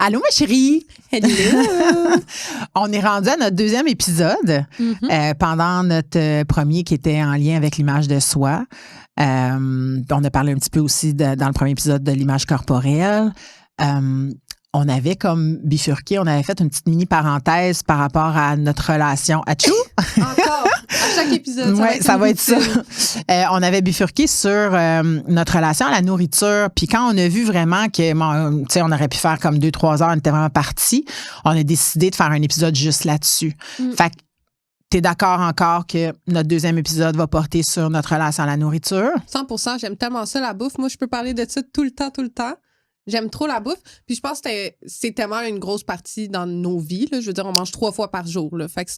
Allô, ma chérie! Hello! On est rendu à notre deuxième épisode pendant notre premier qui était en lien avec l'image de soi. On a parlé un petit peu aussi dans le premier épisode de l'image corporelle. On avait comme bifurqué, on avait fait une petite mini parenthèse par rapport à notre relation. Atchou! Encore! À chaque épisode. Oui, ça va être ça. On avait bifurqué sur notre relation à la nourriture. Puis quand on a vu vraiment que, bon, tu sais, on aurait pu faire comme 2-3 heures, on était vraiment partis, on a décidé de faire un épisode juste là-dessus. Fait que t'es d'accord encore que notre deuxième épisode va porter sur notre relation à la nourriture? 100%, j'aime tellement ça, la bouffe. Moi, je peux parler de ça tout le temps. J'aime trop la bouffe. Puis je pense que c'est tellement une grosse partie dans nos vies. Là. Je veux dire, on mange 3 fois par jour. Là. Fait que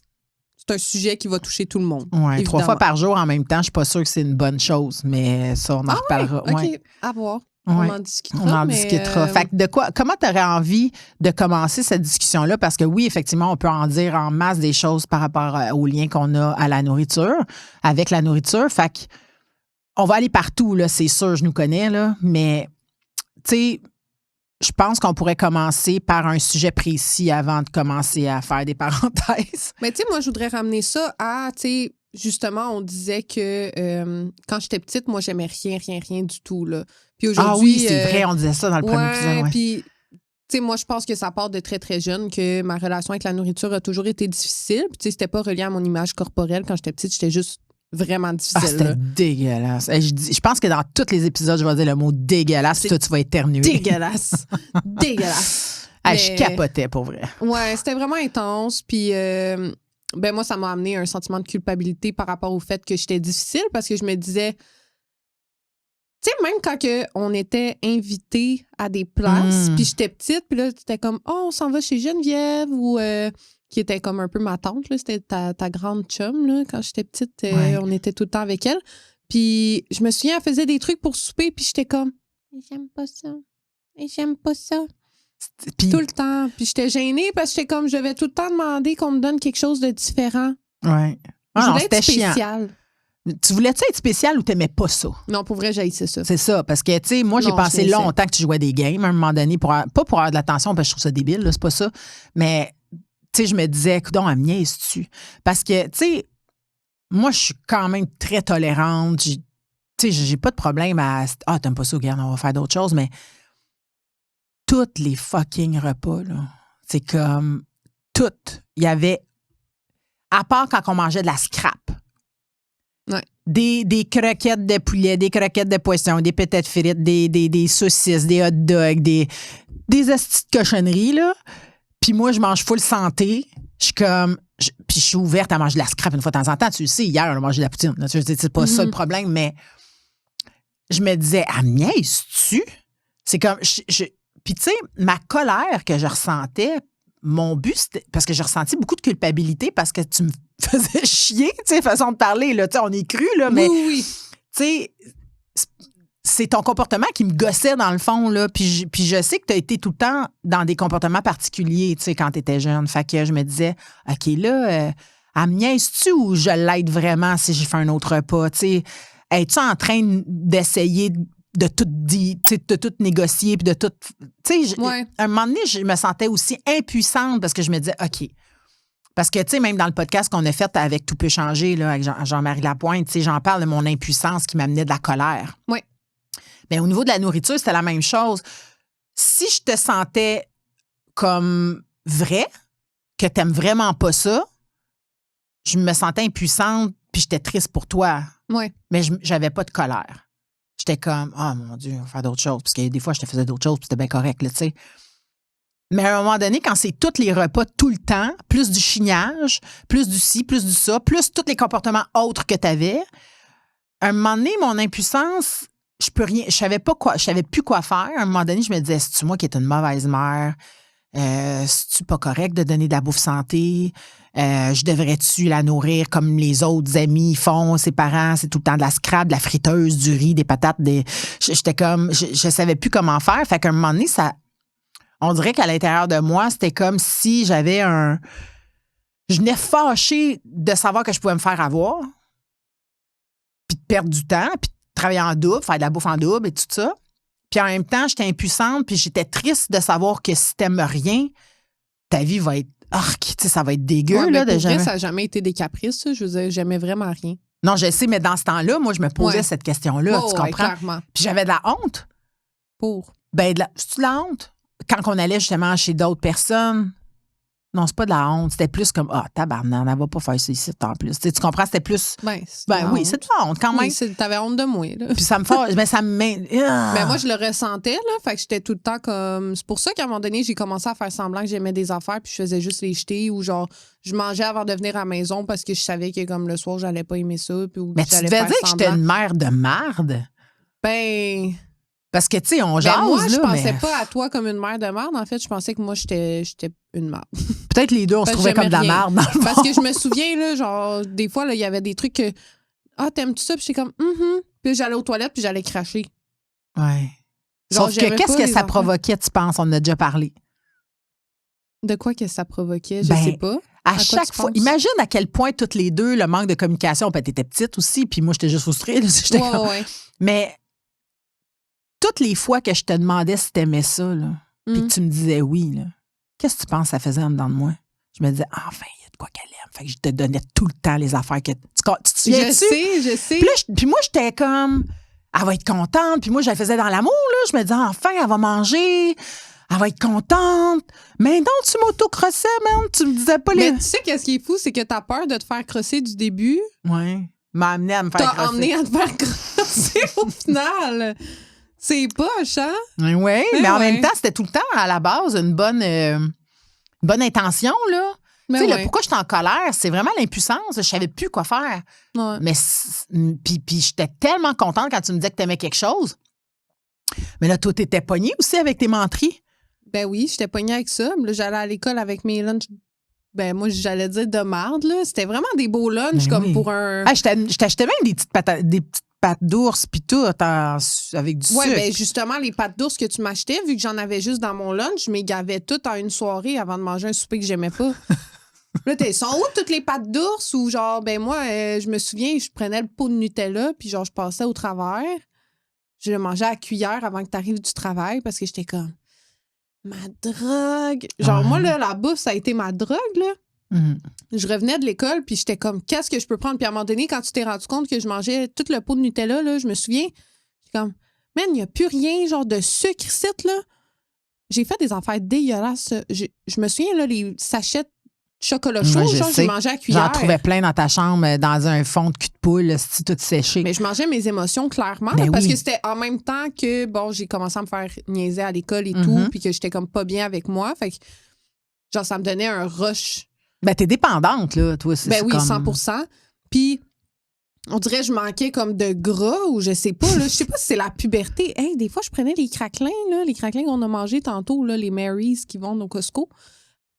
c'est un sujet qui va toucher tout le monde. Oui, 3 fois par jour en même temps, je suis pas sûre que c'est une bonne chose, mais ça, on en reparlera. OK, Ouais. à voir. Ouais. On en discutera. On en discutera. Fait que comment tu aurais envie de commencer cette discussion-là? Parce que oui, effectivement, on peut en dire en masse des choses par rapport au lien qu'on a à la nourriture, avec la nourriture. Fait que on va aller partout, là, c'est sûr, je nous connais, là, mais tu sais, je pense qu'on pourrait commencer par un sujet précis avant de commencer à faire des parenthèses. Mais tu sais, moi, je voudrais ramener ça à, tu sais, justement, on disait que quand j'étais petite, moi, j'aimais rien du tout, là. Puis aujourd'hui... Ah oui, c'est vrai, on disait ça dans le premier épisode. Ouais. Puis, tu sais, moi, je pense que ça part de très, très jeune, que ma relation avec la nourriture a toujours été difficile. Puis, tu sais, c'était pas relié à mon image corporelle. Quand j'étais petite, j'étais juste vraiment difficile. Ah, c'était dégueulasse. Je pense que dans tous les épisodes, je vais dire le mot dégueulasse, puis toi, tu vas éternuer. Dégueulasse. Dégueulasse. Ah, je capotais, pour vrai. Ouais, c'était vraiment intense. Puis, ben moi, ça m'a amené un sentiment de culpabilité par rapport au fait que j'étais difficile parce que je me disais, tu sais, même quand on était invité à des places, puis j'étais petite, puis là, c'était comme, oh, on s'en va chez Geneviève ou qui était comme un peu ma tante, là, c'était ta grande chum, là, quand j'étais petite, on était tout le temps avec elle. Puis je me souviens, elle faisait des trucs pour souper, puis j'étais comme, j'aime pas ça. Puis, tout le temps. Puis j'étais gênée parce que j'étais comme, je devais tout le temps demander qu'on me donne quelque chose de différent. Oui. Je voulais être spécial. Tu voulais-tu être spécial ou t'aimais pas ça? Non, pour vrai, j'haïssais ça. C'est ça, parce que, tu sais, moi, j'ai pensé longtemps que tu jouais des games à un moment donné, pas pour avoir de l'attention, parce que je trouve ça débile, là, c'est pas ça, mais, tu sais, je me disais, coudonc, elle me niaise-tu? Parce que, tu sais, moi, je suis quand même très tolérante, tu sais, j'ai pas de problème à, ah, t'aimes pas ça, regarde, on va faire d'autres choses, mais tous les fucking repas, là, c'est comme, toutes, il y avait, à part quand on mangeait de la scrap, ouais. Des croquettes de poulet, des croquettes de poisson, des patates frites, des saucisses, des hot dogs, des hosties de cochonneries, là. Puis moi, je mange full santé. Je suis comme... Puis je suis ouverte à manger de la scrap une fois de temps en temps. Tu le sais, hier, on a mangé de la poutine. Là. C'est pas ça le problème, mais je me disais, ah, niaises-tu? C'est comme... Puis tu sais, ma colère que je ressentais, mon but, c'était... Parce que j'ai ressenti beaucoup de culpabilité parce que tu me faisais chier, tu sais, façon de parler, là. Tu sais, on est cru, là, mais... Oui. Tu sais, c'est ton comportement qui me gossait dans le fond, là. Puis je sais que tu as été tout le temps dans des comportements particuliers, tu sais, quand tu étais jeune. Fait que je me disais, OK, là, elle me niaise-tu ou je l'aide vraiment si j'ai fait un autre repas? Tu sais, es-tu en train d'essayer de tout dire, de tout négocier, puis de tout... Tu sais, à un moment donné, je me sentais aussi impuissante parce que je me disais, OK. Parce que, tu sais, même dans le podcast qu'on a fait avec Tout peut changer, là, avec Jean-Marie Lapointe, tu sais, j'en parle de mon impuissance qui m'amenait de la colère. Oui. Mais au niveau de la nourriture, c'était la même chose. Si je te sentais comme vrai, que t'aimes vraiment pas ça, je me sentais impuissante, puis j'étais triste pour toi. Oui. Mais j'avais pas de colère. J'étais comme, oh mon Dieu, on va faire d'autres choses. Parce que des fois, je te faisais d'autres choses, puis c'était bien correct, là, tu sais. Mais à un moment donné, quand c'est tous les repas tout le temps, plus du chignage, plus du ci, plus du ça, plus tous les comportements autres que tu avais, à un moment donné, mon impuissance, je savais plus quoi faire. À un moment donné, je me disais, c'est-tu moi qui est une mauvaise mère? C'est-tu pas correct de donner de la bouffe santé? Je devrais-tu la nourrir comme les autres amis font, ses parents? C'est tout le temps de la scrap, de la friteuse, du riz, des patates. J'étais comme, je savais plus comment faire. Fait qu'à un moment donné, on dirait qu'à l'intérieur de moi, c'était comme si j'avais je venais fâchée de savoir que je pouvais me faire avoir, puis de perdre du temps, puis de travailler en double, faire de la bouffe en double et tout ça. Puis en même temps, j'étais impuissante, puis j'étais triste de savoir que si t'aimes rien, ta vie va être... ça va être dégueu, Ouais, là, mais de pour vrai, jamais... ça n'a jamais été des caprices, ça. Je veux dire, j'aimais vraiment rien. Non, je sais, mais dans ce temps-là, moi, je me posais cette question-là, tu comprends? Clairement. Puis j'avais de la honte. C'est-tu de la honte? Quand on allait justement chez d'autres personnes... Non, c'est pas de la honte. C'était plus comme, tabarnak, on va pas faire ça ici en plus. Tu comprends? C'était plus... Oui, c'est de la honte quand même. Oui, t'avais honte de moi, là. Puis ça me fait... Mais ça me met... Mais moi, je le ressentais, là. Fait que j'étais tout le temps comme... C'est pour ça qu'à un moment donné, j'ai commencé à faire semblant que j'aimais des affaires puis je faisais juste les jeter ou genre, je mangeais avant de venir à la maison parce que je savais que comme le soir, j'allais pas aimer ça. Puis, mais tu devais dire que j'étais une mère de marde. Parce que, tu sais, on jase, moi, je là, pensais pas à toi comme une mère de merde. En fait, je pensais que moi, j'étais une merde. Peut-être les deux, on se trouvait comme de la merde. Dans le Parce que je me souviens, là, genre, des fois, il y avait des trucs que... t'aimes-tu ça? Puis j'étais comme, Puis j'allais aux toilettes, puis j'allais cracher. Ouais. Genre, sauf que qu'est-ce que ça provoquait, tu penses? On en a déjà parlé. De quoi que ça provoquait? Je sais pas. À chaque fois. Imagine à quel point toutes les deux, le manque de communication, ben, t'étais petite aussi, puis moi, j'étais juste frustrée. Là, Mais... toutes les fois que je te demandais si t'aimais ça, là, puis que tu me disais oui, là, qu'est-ce que tu penses que ça faisait en dedans de moi? Je me disais, enfin, il y a de quoi qu'elle aime. Fait que je te donnais tout le temps les affaires que... Tu te souviens-tu? Je sais. Puis moi, j'étais comme, elle va être contente. Puis moi, je la faisais dans l'amour, là. Je me disais, enfin, elle va manger. Elle va être contente. Mais non, tu m'auto-crossais, man. Tu me disais pas les... Mais tu sais qu'est-ce qui est fou? C'est que t'as peur de te faire crosser du début. Oui. M'a amené à me faire crosser. T'as emmené à te faire crosser au final. C'est poche, hein? Oui, mais en même temps, c'était tout le temps, à la base, une bonne intention, là. Tu sais, pourquoi je suis en colère, c'est vraiment l'impuissance. Je savais plus quoi faire. Ouais. Mais puis j'étais tellement contente quand tu me disais que tu aimais quelque chose. Mais là, toi, t'étais pognée aussi avec tes menteries. Ben oui, j'étais pognée avec ça. Là, j'allais à l'école avec mes lunchs. Ben moi, j'allais dire de marde, là. C'était vraiment des beaux lunchs, comme pour un... Je t'achetais même des petites pâtes d'ours puis tout avec du sucre. Oui, bien justement, les pâtes d'ours que tu m'achetais, vu que j'en avais juste dans mon lunch, je m'égavais toutes en une soirée avant de manger un souper que j'aimais pas. Là, sont où toutes les pâtes d'ours? Ou genre, ben moi, je me souviens, je prenais le pot de Nutella puis genre, je passais au travers. Je le mangeais à la cuillère avant que tu arrives du travail parce que j'étais comme, ma drogue. Genre, moi, là, la bouffe, ça a été ma drogue, là. Je revenais de l'école, puis j'étais comme, qu'est-ce que je peux prendre? Puis à un moment donné, quand tu t'es rendu compte que je mangeais tout le pot de Nutella, là, je me souviens, j'étais comme, man, il n'y a plus rien, genre de sucre ici, là. J'ai fait des affaires dégueulasses. Je me souviens, là, les sachets de chocolat chaud, genre, j'ai mangé à la cuillère. J'en trouvais plein dans ta chambre, dans un fond de cul de poule, si tout séché. Mais je mangeais mes émotions, clairement, parce que c'était en même temps que, bon, j'ai commencé à me faire niaiser à l'école et tout, puis que j'étais comme pas bien avec moi. Fait que, genre, ça me donnait un rush. Ben, t'es dépendante, là, toi. Ben oui, 100%. Puis, on dirait que je manquais comme de gras ou je sais pas, là. Je sais pas si c'est la puberté. Hey, des fois, je prenais les craquelins, là, les craquelins qu'on a mangés tantôt, là, les Marys qui vendent au Costco.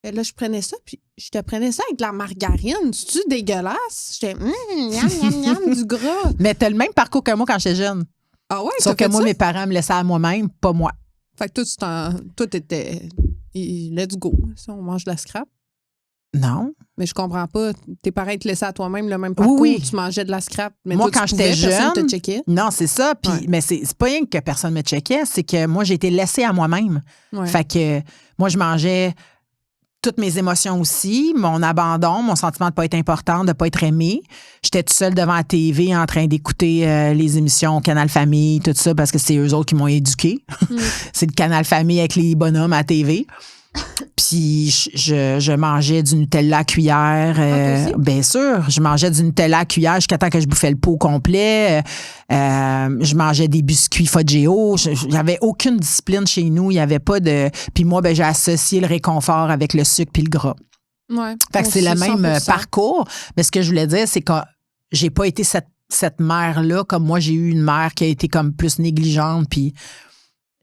Et là, je prenais ça, puis je te prenais ça avec de la margarine. C'est-tu dégueulasse? J'étais, miam, du gras. Mais t'as le même parcours que moi quand j'étais jeune. Ah ouais? Sauf que moi, mes parents me laissaient à moi-même, pas moi. Fait que toi, t'étais, let's go. Ça, on mange de la scrap. Non. Mais je comprends pas. Tes parents te laissaient à toi-même le même parcours. Oui. Tu mangeais de la scrap. Mais moi, toi, quand j'étais jeune, personne te checkait. Non, c'est ça. Puis, mais c'est pas rien que personne me checkait. C'est que moi, j'ai été laissée à moi-même. Ouais. Fait que moi, je mangeais toutes mes émotions aussi, mon abandon, mon sentiment de pas être importante, de pas être aimée. J'étais toute seule devant la TV en train d'écouter les émissions Canal Famille, tout ça, parce que c'est eux autres qui m'ont éduquée. C'est le Canal Famille avec les bonhommes à TV. Puis je mangeais du Nutella à cuillère. Bien sûr, je mangeais du Nutella à cuillère jusqu'à temps que je bouffais le pot au complet. Je mangeais des biscuits Fudgeo. J'avais aucune discipline chez nous. Il n'y avait pas de... Puis moi, ben, j'ai associé le réconfort avec le sucre puis le gras. Ouais, fait que c'est le même 100%. Parcours. Mais ce que je voulais dire, c'est que j'ai pas été cette mère-là. Comme moi, j'ai eu une mère qui a été comme plus négligente. Puis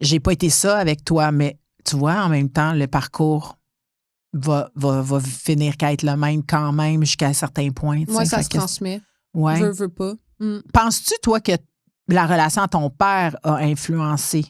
j'ai pas été ça avec toi, mais tu vois, en même temps, le parcours va finir qu'à être le même quand même jusqu'à un certain point. Moi, ça se transmet. Ouais. Veux pas. Penses-tu, toi, que la relation à ton père a influencé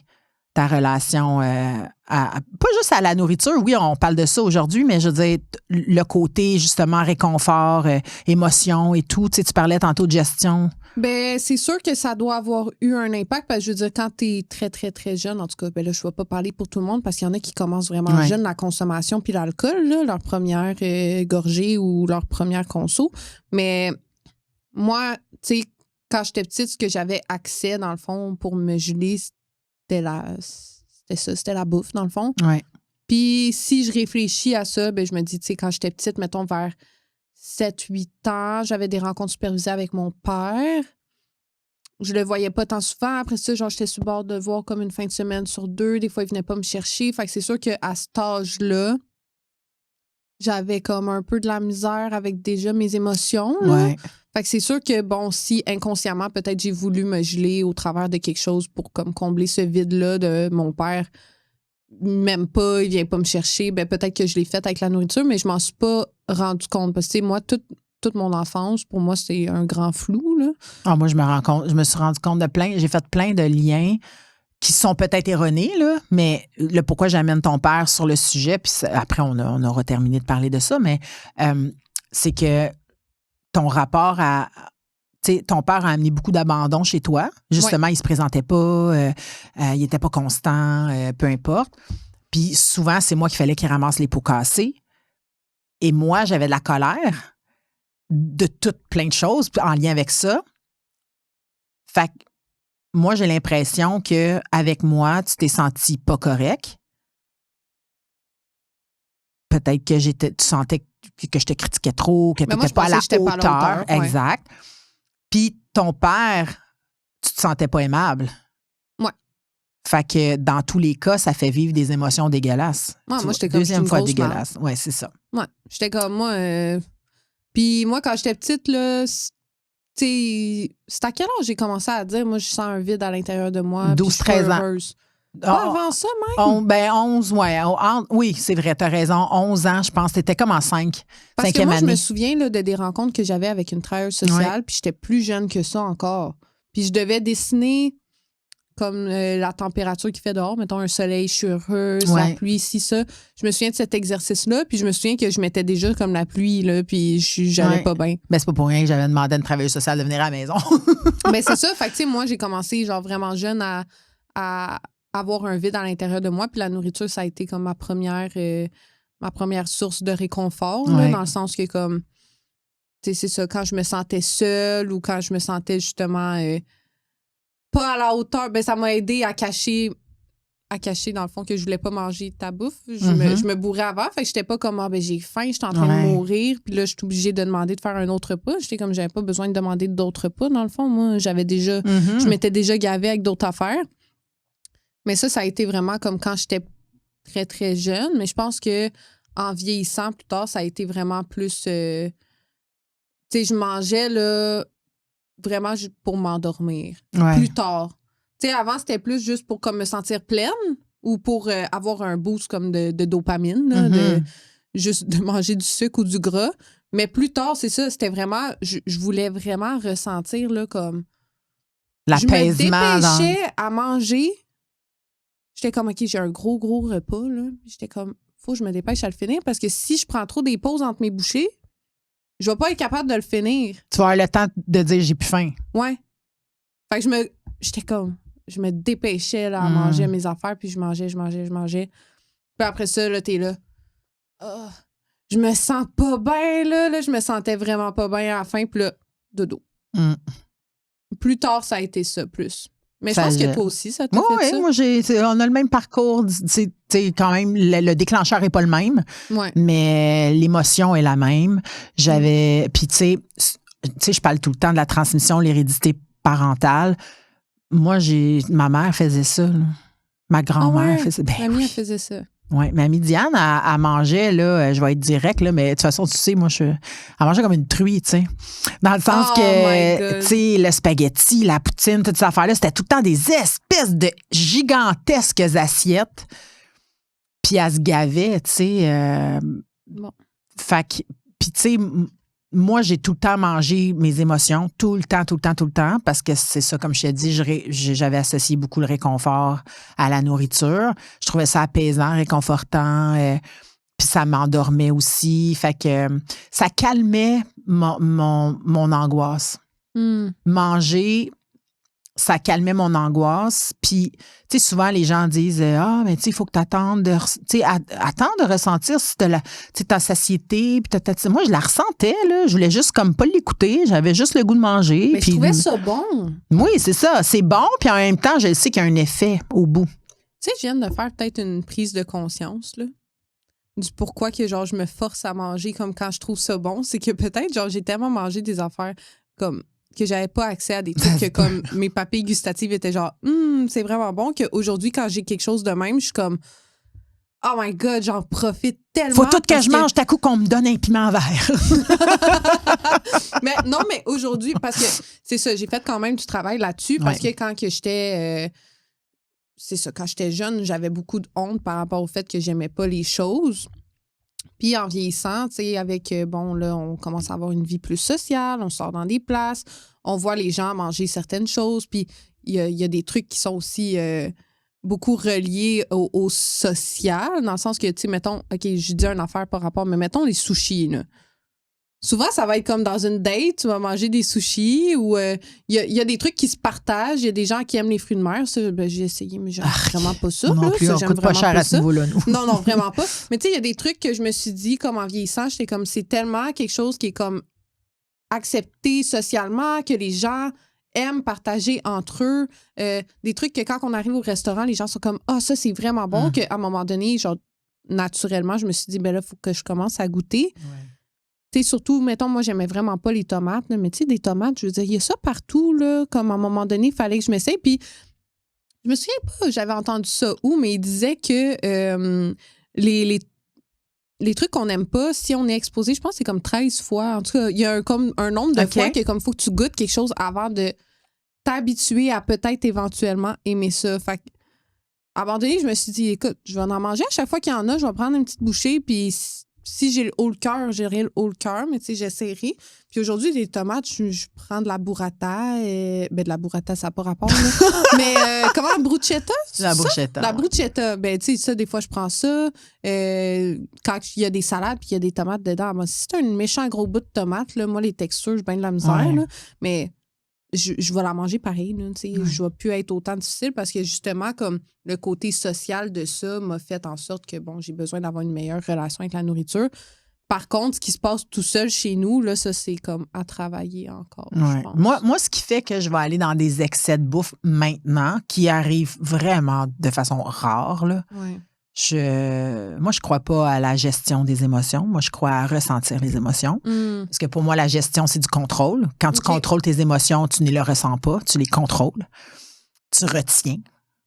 ta relation, pas juste à la nourriture, oui, on parle de ça aujourd'hui, mais je veux dire, le côté, justement, réconfort, émotion et tout. Tu sais, tu parlais tantôt de gestion. Ben, c'est sûr que ça doit avoir eu un impact, parce que je veux dire, quand t'es très, très, très jeune, en tout cas, ben là, je ne vais pas parler pour tout le monde, parce qu'il y en a qui commencent vraiment jeune, la consommation puis l'alcool, là, leur première gorgée ou leur première conso. Mais moi, tu sais, quand j'étais petite, ce que j'avais accès, dans le fond, pour me geler, c'était la bouffe, dans le fond. Ouais. Puis si je réfléchis à ça, ben je me dis, tu sais, quand j'étais petite, mettons vers 7-8 ans, j'avais des rencontres supervisées avec mon père. Je le voyais pas tant souvent. Après ça, genre, j'étais sur le bord de voir comme une fin de semaine sur 2. Des fois, il venait pas me chercher. Fait que c'est sûr qu'à cet âge-là, j'avais comme un peu de la misère avec déjà mes émotions. Là. Ouais. Fait que c'est sûr que, bon, si inconsciemment, peut-être j'ai voulu me geler au travers de quelque chose pour comme combler ce vide-là de mon père, même pas, il vient pas me chercher, ben peut-être que je l'ai fait avec la nourriture, mais je m'en suis pas rendu compte. Parce que, tu sais, moi, toute mon enfance, pour moi, c'est un grand flou, là. Ah, moi, je me suis rendu compte de j'ai fait plein de liens qui sont peut-être erronés, là, mais le pourquoi j'amène ton père sur le sujet, puis après, on aura terminé de parler de ça, mais c'est que ton rapport à... Tu sais, ton père a amené beaucoup d'abandon chez toi. Justement, il se présentait pas, il était pas constant, peu importe. Puis souvent, c'est moi qu'il fallait qu'il ramasse les pots cassés. Et moi, j'avais de la colère de plein de choses en lien avec ça. Fait que moi, j'ai l'impression qu'avec moi, tu t'es senti pas correct. Peut-être que tu sentais que je te critiquais trop, que tu n'étais pas à la hauteur. Exact. Puis ton père, tu te sentais pas aimable. Ouais. Fait que dans tous les cas, ça fait vivre des émotions dégueulasses. Ouais, moi, j'étais comme deuxième fois dégueulasse. Ouais, c'est ça. Ouais, j'étais comme moi. Puis moi, quand j'étais petite, là, tu sais, c'est à quel âge j'ai commencé à dire, moi, je sens un vide à l'intérieur de moi. 12-13 ans. Pas avant ça, même? 11, ouais. Oui, c'est vrai, t'as raison. 11 ans, je pense. T'étais comme en 5e Parce que moi, année. Je me souviens là, de des rencontres que j'avais avec une travailleuse sociale, puis j'étais plus jeune que ça encore. Puis je devais dessiner comme la température qu'il fait dehors, mettons un soleil, je suis heureuse, la pluie, ci, ça. Je me souviens de cet exercice-là, puis je me souviens que je mettais déjà comme la pluie, là, puis j'allais pas bien. Ben, c'est pas pour rien que j'avais demandé à une travailleuse sociale de venir à la maison. Ben, c'est ça. Fait que, tu sais, moi, j'ai commencé, genre, vraiment jeune à avoir un vide à l'intérieur de moi, puis la nourriture, ça a été comme ma première source de réconfort, là, dans le sens que, comme, tu sais, c'est ça, quand je me sentais seule ou quand je me sentais justement pas à la hauteur, ben ça m'a aidé à cacher dans le fond que je voulais pas manger ta bouffe. Je me bourrais avant, fait que j'étais pas comme ben j'ai faim, j'étais en train de mourir, puis là je suis obligée de demander de faire un autre repas. J'étais comme j'avais pas besoin de demander d'autres repas dans le fond, moi j'avais déjà je m'étais déjà gavée avec d'autres affaires. Mais ça a été vraiment comme quand j'étais très très jeune, mais je pense que en vieillissant plus tard, ça a été vraiment plus tu sais, je mangeais là vraiment pour m'endormir. Plus tard. Tu sais, avant, c'était plus juste pour comme me sentir pleine ou pour avoir un boost comme de dopamine, là, de manger du sucre ou du gras. Mais plus tard, c'est ça, c'était vraiment... Je voulais vraiment ressentir là, comme... L'apaisement. Je me dépêchais à manger. J'étais comme, OK, j'ai un gros repas. Là. J'étais comme, faut que je me dépêche à le finir parce que si je prends trop des pauses entre mes bouchées, je vais pas être capable de le finir. Tu vas avoir le temps de dire j'ai plus faim. Ouais. Fait que j'étais comme, je me dépêchais là, à manger mes affaires, puis je mangeais. Puis après ça, là, t'es là. Oh, je me sens pas bien, là. Je me sentais vraiment pas bien à la fin, puis là, dodo. Plus tard, ça a été ça, plus. Mais je pense que toi aussi, ça t'a fait ça. Oui, moi, on a le même parcours. Quand même, le déclencheur n'est pas le même, mais l'émotion est la même. Puis, tu sais, je parle tout le temps de la transmission, l'hérédité parentale. Moi, ma mère faisait ça. Là. Ma grand-mère faisait ça. Ma mère faisait ça. Oui, ma amie Diane, elle mangeait, là, je vais être direct, là, mais de toute façon, tu sais, moi, elle mangeait comme une truie, tu sais. Dans le sens que, tu sais, le spaghetti, la poutine, toutes ces affaires-là, c'était tout le temps des espèces de gigantesques assiettes. Puis elle se gavait, tu sais. Fait que, puis tu sais, moi, j'ai tout le temps mangé mes émotions, tout le temps, parce que c'est ça, comme je t'ai dit, j'avais associé beaucoup le réconfort à la nourriture. Je trouvais ça apaisant, réconfortant, puis ça m'endormait aussi. Fait que ça calmait mon angoisse. Manger, ça calmait mon angoisse. Puis, tu sais, souvent, les gens disent mais tu sais, il faut que tu attendes attends de ressentir si ta satiété. Puis moi, je la ressentais, là. Je voulais juste comme pas l'écouter. J'avais juste le goût de manger. Mais puis, je trouvais ça bon. Oui, c'est ça. C'est bon. Puis en même temps, je sais qu'il y a un effet au bout. Tu sais, je viens de faire peut-être une prise de conscience, là. Du pourquoi que, genre, je me force à manger comme quand je trouve ça bon. C'est que peut-être, genre, j'ai tellement mangé des affaires comme que j'avais pas accès à des trucs que comme mes papilles gustatives étaient genre c'est vraiment bon, qu'aujourd'hui quand j'ai quelque chose de même, je suis comme oh my god, j'en profite tellement. Faut tout que je mange d'un coup qu'on me donne un piment vert. Mais non, mais aujourd'hui, parce que c'est ça, j'ai fait quand même du travail là-dessus parce que quand que j'étais c'est ça, quand j'étais jeune, j'avais beaucoup de honte par rapport au fait que j'aimais pas les choses. Puis en vieillissant, tu sais, avec, bon, là, on commence à avoir une vie plus sociale, on sort dans des places, on voit les gens manger certaines choses, puis il y a des trucs qui sont aussi beaucoup reliés au social, dans le sens que, tu sais, mettons, OK, je dis une affaire par rapport, mais mettons les sushis, là. Souvent, ça va être comme dans une date, tu vas manger des sushis ou il y a des trucs qui se partagent. Il y a des gens qui aiment les fruits de mer. Ça, ben, j'ai essayé, mais j'aime vraiment pas ça. Non plus, ça, on coûte pas cher à ce niveau-là, nous. Non, vraiment pas. Mais tu sais, il y a des trucs que je me suis dit, comme en vieillissant, j'étais comme, c'est tellement quelque chose qui est comme accepté socialement, que les gens aiment partager entre eux. Des trucs que quand on arrive au restaurant, les gens sont comme, ça, c'est vraiment bon. Qu'à un moment donné, genre, naturellement, je me suis dit, ben là, il faut que je commence à goûter. Ouais. Tu sais, surtout, mettons, moi, j'aimais vraiment pas les tomates, là, mais tu sais, des tomates, je veux dire, il y a ça partout, là, comme à un moment donné, il fallait que je m'essaye. Puis, je me souviens pas, j'avais entendu ça où, mais il disait que les trucs qu'on n'aime pas, si on est exposé, je pense que c'est comme 13 fois. En tout cas, il y a comme un nombre de fois que comme faut que tu goûtes quelque chose avant de t'habituer à peut-être éventuellement aimer ça. Fait à un moment donné, je me suis dit, écoute, je vais en manger à chaque fois qu'il y en a, je vais prendre une petite bouchée, puis si j'ai le haut le cœur, j'aurai le haut le cœur, mais tu sais, j'essaierai. Puis aujourd'hui, les tomates, je prends de la burrata. Ben, de la burrata, ça n'a pas rapport, là. Mais comment, bruschetta? La bruschetta. La bruschetta. Ben, tu sais, ça, des fois, je prends ça. Quand il y a des salades puis il y a des tomates dedans, moi, si c'est un méchant gros bout de tomate, là, moi, les textures, j'ai bien de la misère, là. Mais je vais la manger pareil, là, tu sais. Je vais plus être autant difficile parce que, justement, comme le côté social de ça m'a fait en sorte que, bon, j'ai besoin d'avoir une meilleure relation avec la nourriture. Par contre, ce qui se passe tout seul chez nous, là, ça, c'est comme à travailler encore, je pense. Moi, ce qui fait que je vais aller dans des excès de bouffe maintenant, qui arrivent vraiment de façon rare, là, moi, je crois pas à la gestion des émotions. Moi, je crois à ressentir les émotions. Parce que pour moi, la gestion, c'est du contrôle. Quand tu contrôles tes émotions, tu ne les ressens pas, tu les contrôles. Tu retiens,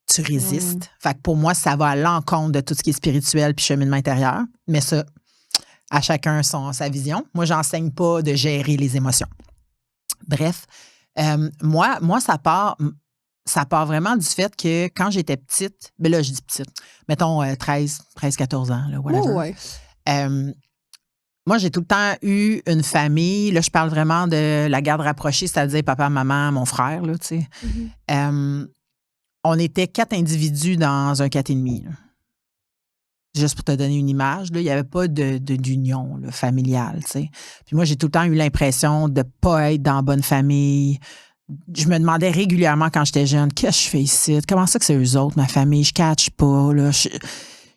tu résistes. Fait que pour moi, ça va à l'encontre de tout ce qui est spirituel puis cheminement intérieur. Mais ça, à chacun sa vision. Moi, j'enseigne pas de gérer les émotions. Bref, moi, ça part vraiment du fait que quand j'étais petite, ben là, je dis petite, mettons 13, 14 ans, là, whatever. Moi, j'ai tout le temps eu une famille, là, je parle vraiment de la garde rapprochée, c'est-à-dire papa, maman, mon frère, là, tu sais. On était 4 individus dans un 4,5, là. Juste pour te donner une image, là, il n'y avait pas d'union là, familiale, tu sais. Puis moi, j'ai tout le temps eu l'impression de ne pas être dans la bonne famille. Je me demandais régulièrement quand j'étais jeune, qu'est-ce que je fais ici? Comment ça que c'est eux autres, ma famille? Je catch pas. Là. Je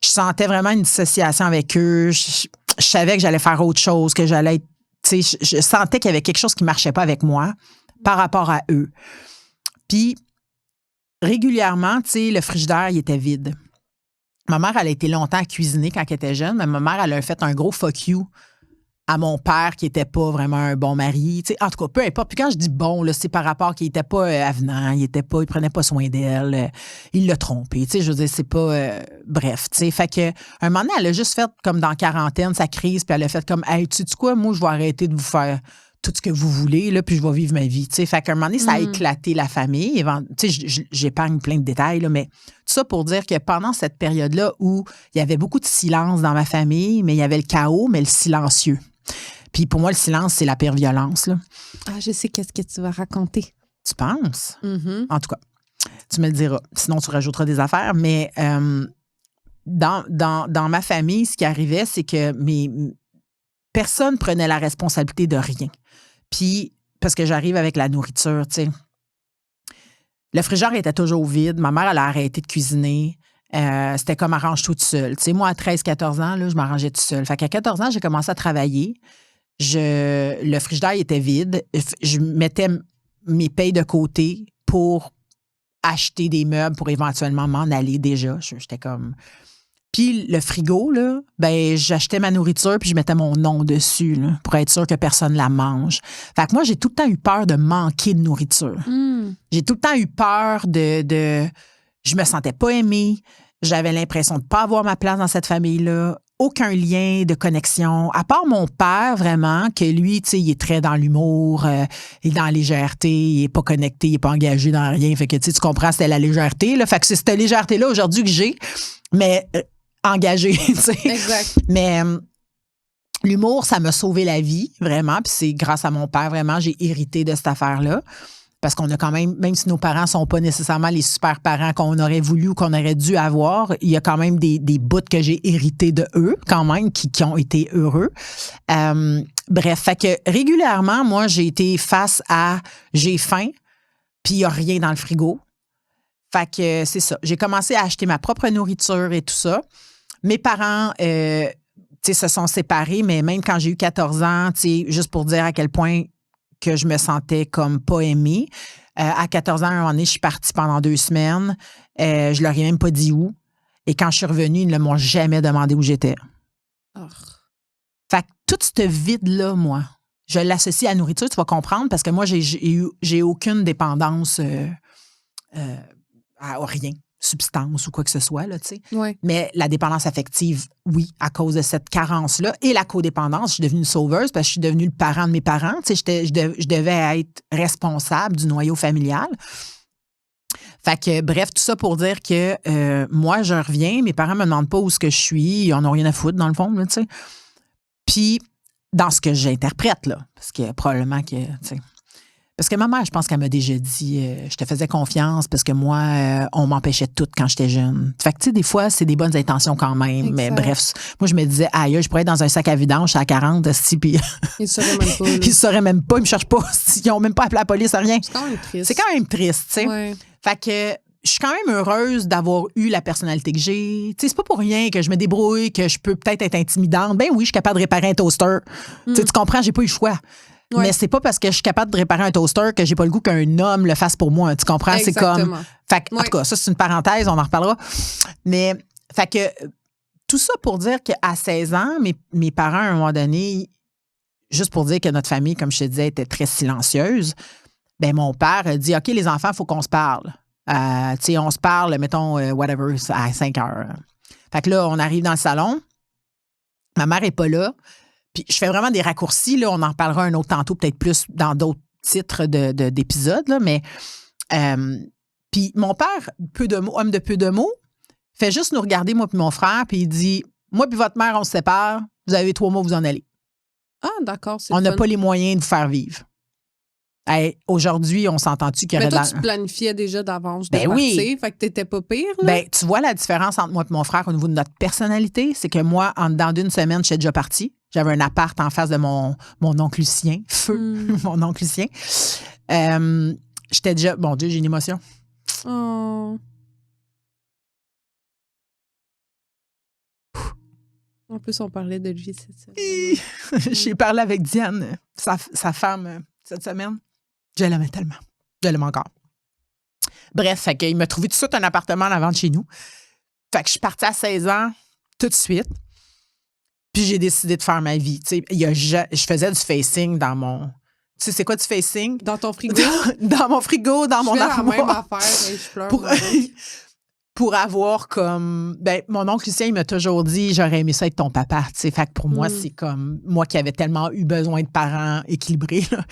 sentais vraiment une dissociation avec eux. Je savais que j'allais faire autre chose, que j'allais être. Tu sais, je sentais qu'il y avait quelque chose qui ne marchait pas avec moi par rapport à eux. Puis, régulièrement, tu sais, le frigidaire, il était vide. Ma mère, elle a été longtemps à cuisiner quand elle était jeune, mais ma mère, elle a fait un gros fuck you à mon père qui n'était pas vraiment un bon mari. Tu sais, en tout cas, peu importe. Puis quand je dis bon, là, c'est par rapport qu'il n'était pas avenant, il prenait pas soin d'elle, il l'a trompé. Tu sais, je veux dire, c'est pas... bref, tu sais. Fait que un moment donné, elle a juste fait comme dans quarantaine, sa crise, puis elle a fait comme, hey, tu sais quoi, moi, je vais arrêter de vous faire tout ce que vous voulez, là, puis je vais vivre ma vie. Tu sais, fait qu'à un moment donné, ça a éclaté la famille. Tu sais, j'épargne plein de détails, là, mais tout ça pour dire que pendant cette période-là où il y avait beaucoup de silence dans ma famille, mais il y avait le chaos, mais le silencieux. Puis pour moi, le silence, c'est la pire violence, là. Ah, je sais qu'est-ce que tu vas raconter. Tu penses? Mm-hmm. En tout cas, tu me le diras. Sinon, tu rajouteras des affaires. Mais dans ma famille, ce qui arrivait, c'est que personne prenait la responsabilité de rien. Puis, parce que j'arrive avec la nourriture, tu sais. Le frigidaire était toujours vide. Ma mère, elle a arrêté de cuisiner. C'était comme arrange-tout tout seul. Tu sais, moi, à 13-14 ans, là, je m'arrangeais tout seul. Fait qu'à 14 ans, j'ai commencé à travailler. Le frigidaire était vide. Je mettais mes payes de côté pour acheter des meubles pour éventuellement m'en aller déjà. J'étais comme... Puis le frigo, là, ben j'achetais ma nourriture puis je mettais mon nom dessus là, pour être sûr que personne la mange. Fait que moi, j'ai tout le temps eu peur de manquer de nourriture. J'ai tout le temps eu peur de je me sentais pas aimée. J'avais l'impression de pas avoir ma place dans cette famille-là. Aucun lien de connexion. À part mon père, vraiment, que lui, tu sais, il est très dans l'humour, il est dans la légèreté, il est pas connecté, il est pas engagé dans rien. Fait que, tu sais, tu comprends, c'était la légèreté, là. Fait que c'est cette légèreté-là aujourd'hui que j'ai, mais engagé, tu sais. Exact. Mais l'humour, ça m'a sauvé la vie, vraiment. Puis c'est grâce à mon père, vraiment, j'ai hérité de cette affaire-là. Parce qu'on a quand même si nos parents sont pas nécessairement les super parents qu'on aurait voulu ou qu'on aurait dû avoir, il y a quand même des bouts que j'ai hérités de eux, quand même, qui ont été heureux. Bref, fait que régulièrement, moi, j'ai été face à j'ai faim, puis il n'y a rien dans le frigo. Fait que c'est ça. J'ai commencé à acheter ma propre nourriture et tout ça. Mes parents, se sont séparés, mais même quand j'ai eu 14 ans, juste pour dire à quel point que je me sentais comme pas aimée. À 14 ans, à un moment donné, je suis partie pendant 2 semaines. Je leur ai même pas dit où. Et quand je suis revenue, ils ne m'ont jamais demandé où j'étais. Oh. Fait que tout ce vide-là, moi, je l'associe à la nourriture, tu vas comprendre, parce que moi, j'ai aucune dépendance à rien, substance ou quoi que ce soit, là, tu sais. Ouais. Mais la dépendance affective, oui, à cause de cette carence-là. Et la codépendance, je suis devenue une sauveuse parce que je suis devenue le parent de mes parents. Tu sais, je devais être responsable du noyau familial. Fait que, bref, tout ça pour dire que moi, je reviens, mes parents me demandent pas où est-ce que je suis, ils en ont rien à foutre, dans le fond, là, tu sais. Puis, dans ce que j'interprète, là, parce que probablement que, tu sais... Parce que ma mère, je pense qu'elle m'a déjà dit je te faisais confiance parce que moi, on m'empêchait de tout quand j'étais jeune. Fait que, tu sais, des fois, c'est des bonnes intentions quand même. Exact. Mais bref, moi, je me disais, aïe, je pourrais être dans un sac à vidange à 40, puis Ils ne sauraient même pas. ils ne sauraient même pas, ils me cherchent pas. Ils n'ont même pas appelé la police, rien. C'est quand même triste. C'est quand même triste, tu sais. Ouais. Fait que je suis quand même heureuse d'avoir eu la personnalité que j'ai. Tu sais, c'est pas pour rien que je me débrouille, que je peux peut-être être intimidante. Ben oui, je suis capable de réparer un toaster. Tu sais, tu comprends, j'ai pas eu le choix. Ouais. Mais c'est pas parce que je suis capable de réparer un toaster que j'ai pas le goût qu'un homme le fasse pour moi. Tu comprends? Exactement. C'est comme. Fait que, en tout cas, ça, c'est une parenthèse, on en reparlera. Mais, fait que, tout ça pour dire qu'à 16 ans, mes parents, à un moment donné, juste pour dire que notre famille, comme je te disais, était très silencieuse, ben mon père a dit OK, les enfants, il faut qu'on se parle. Tu sais, on se parle, mettons, whatever, à 5 heures. Fait que là, on arrive dans le salon. Ma mère est pas là. Puis je fais vraiment des raccourcis, là, on en reparlera un autre tantôt, peut-être plus dans d'autres titres d'épisodes, là, mais puis mon père, homme de peu de mots, fait juste nous regarder, moi puis mon frère, puis il dit « Moi puis votre mère, on se sépare, vous avez 3 mois, vous en allez. » Ah, d'accord, c'est On n'a pas les moyens de vous faire vivre. Hey, aujourd'hui, on s'entend-tu qu'il y aurait mais toi, tu planifiais déjà d'avance de partir, oui. Fait que t'étais pas pire, là? Ben, tu vois la différence entre moi et mon frère au niveau de notre personnalité, c'est que moi, en dedans d'une semaine, j'étais déjà partie. J'avais un appart en face de mon oncle Lucien. Feu, mon oncle Lucien. J'étais déjà... Bon Dieu, j'ai une émotion. Oh. En plus, on parlait de lui cette semaine. J'ai parlé avec Diane, sa femme, cette semaine. Je l'aimais tellement. Je l'aime encore. Bref, fait qu'il m'a trouvé tout de suite un appartement en avant de chez nous. Fait que je suis partie à 16 ans, tout de suite. Puis j'ai décidé de faire ma vie. Tu sais, je faisais du facing dans mon... Tu sais, c'est quoi du facing? Dans ton frigo? Dans mon frigo, dans mon armoire. Je fais la même affaire et je pleure. Pour avoir comme... Ben, mon oncle Lucien, il m'a toujours dit, j'aurais aimé ça être ton papa. Tu sais, fait que pour moi, c'est comme... Moi qui avais tellement eu besoin de parents équilibrés, là.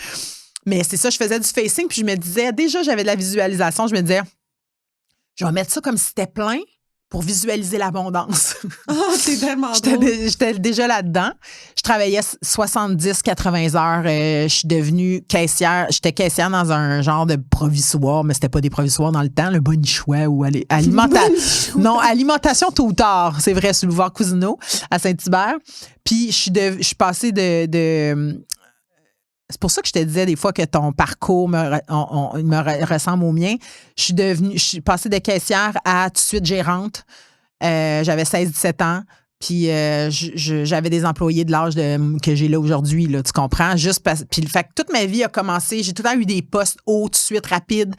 Mais c'est ça, je faisais du facing, puis je me disais, déjà, j'avais de la visualisation. Je me disais, je vais mettre ça comme si c'était plein, pour visualiser l'abondance. Oh, c'est tellement drôle. J'étais déjà là-dedans. Je travaillais 70-80 heures. Je suis devenue caissière. J'étais caissière dans un genre de provisoire, mais c'était pas des provisoires dans le temps, le Bonichois ou Non, alimentation tôt ou tard. C'est vrai, sur le boulevard Cousineau, à Saint-Hubert. Puis je suis passée de c'est pour ça que je te disais des fois que ton parcours me ressemble au mien. Je suis passée de caissière à tout de suite gérante. J'avais 16-17 ans. Puis j'avais des employés de l'âge que j'ai là aujourd'hui, là, tu comprends? Puis le fait que toute ma vie a commencé, j'ai tout le temps eu des postes hauts, tout de suite, rapides.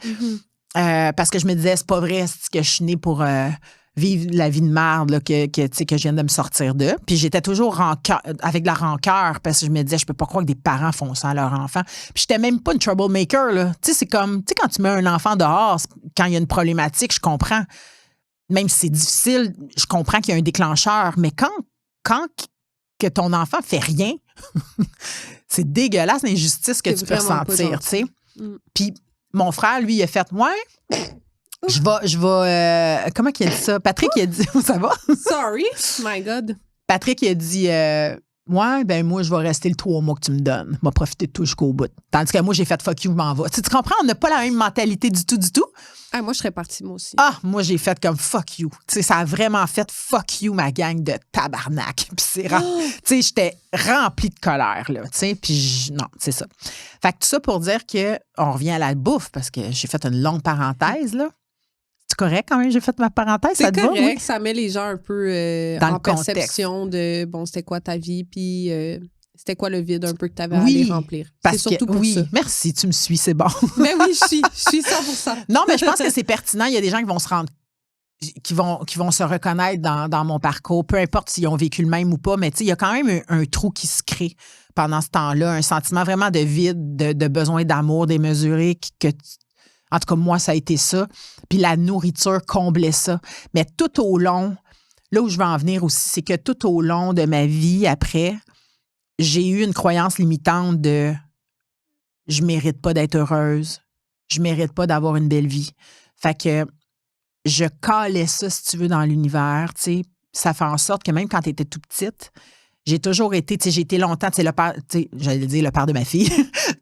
Parce que je me disais, c'est pas vrai, c'est que je suis née pour vivre la vie de merde là, que je viens de me sortir de. Puis j'étais toujours avec de la rancœur parce que je me disais, je peux pas croire que des parents font ça à leur enfant. Puis j'étais même pas une troublemaker, là. Tu sais, c'est comme, tu sais, quand tu mets un enfant dehors, quand il y a une problématique, je comprends. Même si c'est difficile, je comprends qu'il y a un déclencheur. Mais quand que ton enfant fait rien, c'est dégueulasse l'injustice que tu peux ressentir, tu sais. Puis mon frère, lui, il a fait, ouais... Je vais comment qu'il a dit ça? Patrick, il a dit, ça va? Sorry, my God. Patrick, il a dit, ouais, ben moi, je vais rester le 3 mois que tu me donnes. Je vais profiter de tout jusqu'au bout. Tandis que moi, j'ai fait fuck you, je m'en vais. Tu comprends? On n'a pas la même mentalité du tout, du tout. Ah, moi, je serais partie, moi aussi. Ah, moi, j'ai fait comme fuck you. Tu sais, ça a vraiment fait fuck you, ma gang de tabarnak. Puis c'est tu sais, j'étais remplie de colère, là. Tu sais, puis non, c'est ça. Fait que tout ça pour dire qu'on revient à la bouffe, parce que j'ai fait une longue parenthèse, là. C'est correct quand même, j'ai fait ma parenthèse, ça te va? C'est correct, oui? Ça met les gens un peu en perception de, bon, c'était quoi ta vie, puis c'était quoi le vide un peu que tu avais à aller remplir. C'est surtout pour ça. Merci, tu me suis, c'est bon. Mais oui, je suis 100%. Non, mais je pense que c'est pertinent. Il y a des gens qui vont se rendre, qui vont se reconnaître dans mon parcours, peu importe s'ils ont vécu le même ou pas, mais tu sais, il y a quand même un trou qui se crée pendant ce temps-là, un sentiment vraiment de vide, de besoin d'amour démesuré en tout cas, moi, ça a été ça. Puis la nourriture comblait ça. Mais tout au long, là où je veux en venir aussi, c'est que tout au long de ma vie, après, j'ai eu une croyance limitante de je mérite pas d'être heureuse, je mérite pas d'avoir une belle vie. Fait que je calais ça, si tu veux, dans l'univers. Tu sais, ça fait en sorte que même quand tu étais tout petite, j'ai toujours été, tu sais, j'ai été longtemps, tu sais, le père, tu sais, j'allais dire le père de ma fille,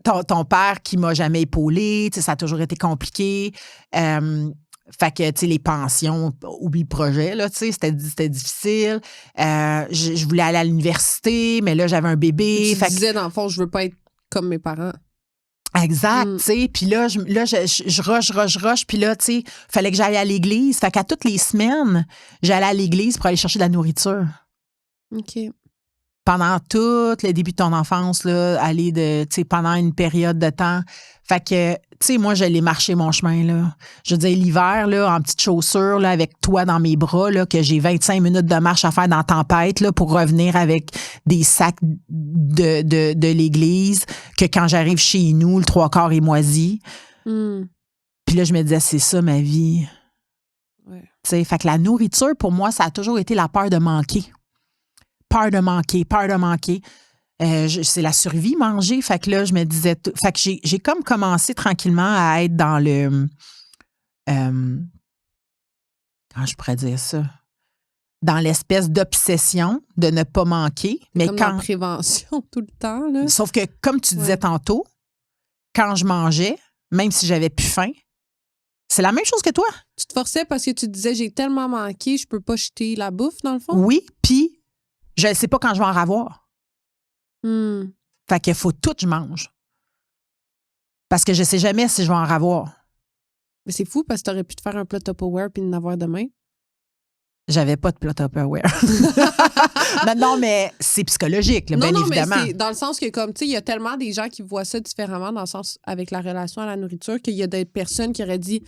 ton père qui m'a jamais épaulé, tu sais, ça a toujours été compliqué. Fait que, tu sais, les pensions, oublie le projet, là, tu sais, c'était difficile. Je voulais aller à l'université, mais là, j'avais un bébé. Tu disais, dans le fond, je veux pas être comme mes parents. Exact, tu sais. Puis là, je rush. Puis là, tu sais, fallait que j'aille à l'église. Fait qu'à toutes les semaines, j'allais à l'église pour aller chercher de la nourriture. OK. Pendant tout le début de ton enfance, là, aller pendant une période de temps. Fait que, tu sais, moi, j'allais marcher mon chemin, là. Je veux dire, l'hiver, là, en petites chaussures, là, avec toi dans mes bras, là, que j'ai 25 minutes de marche à faire dans la tempête, là, pour revenir avec des sacs de l'église, que quand j'arrive chez nous, le 3/4 est moisi. Puis là, je me disais, c'est ça, ma vie. Ouais. Tu sais, fait que la nourriture, pour moi, ça a toujours été la peur de manquer. Peur de manquer. C'est la survie, manger. Fait que là, je me disais... Fait que j'ai comme commencé tranquillement à être dans le... comment je pourrais dire ça? Dans l'espèce d'obsession de ne pas manquer. Mais comme dans la prévention tout le temps, là. Sauf que, comme tu disais tantôt, quand je mangeais, même si j'avais plus faim, c'est la même chose que toi. Tu te forçais parce que tu te disais, j'ai tellement manqué, je peux pas jeter la bouffe, dans le fond? Oui, puis je ne sais pas quand je vais en avoir. Fait qu'il faut tout que je mange. Parce que je ne sais jamais si je vais en avoir. Mais c'est fou parce que tu aurais pu te faire un plat Tupperware puis en avoir demain. J'avais pas de plat Tupperware. non, mais c'est psychologique, là, bien évidemment. Mais c'est dans le sens que, comme, tu sais, il y a tellement des gens qui voient ça différemment dans le sens avec la relation à la nourriture qu'il y a des personnes qui auraient dit,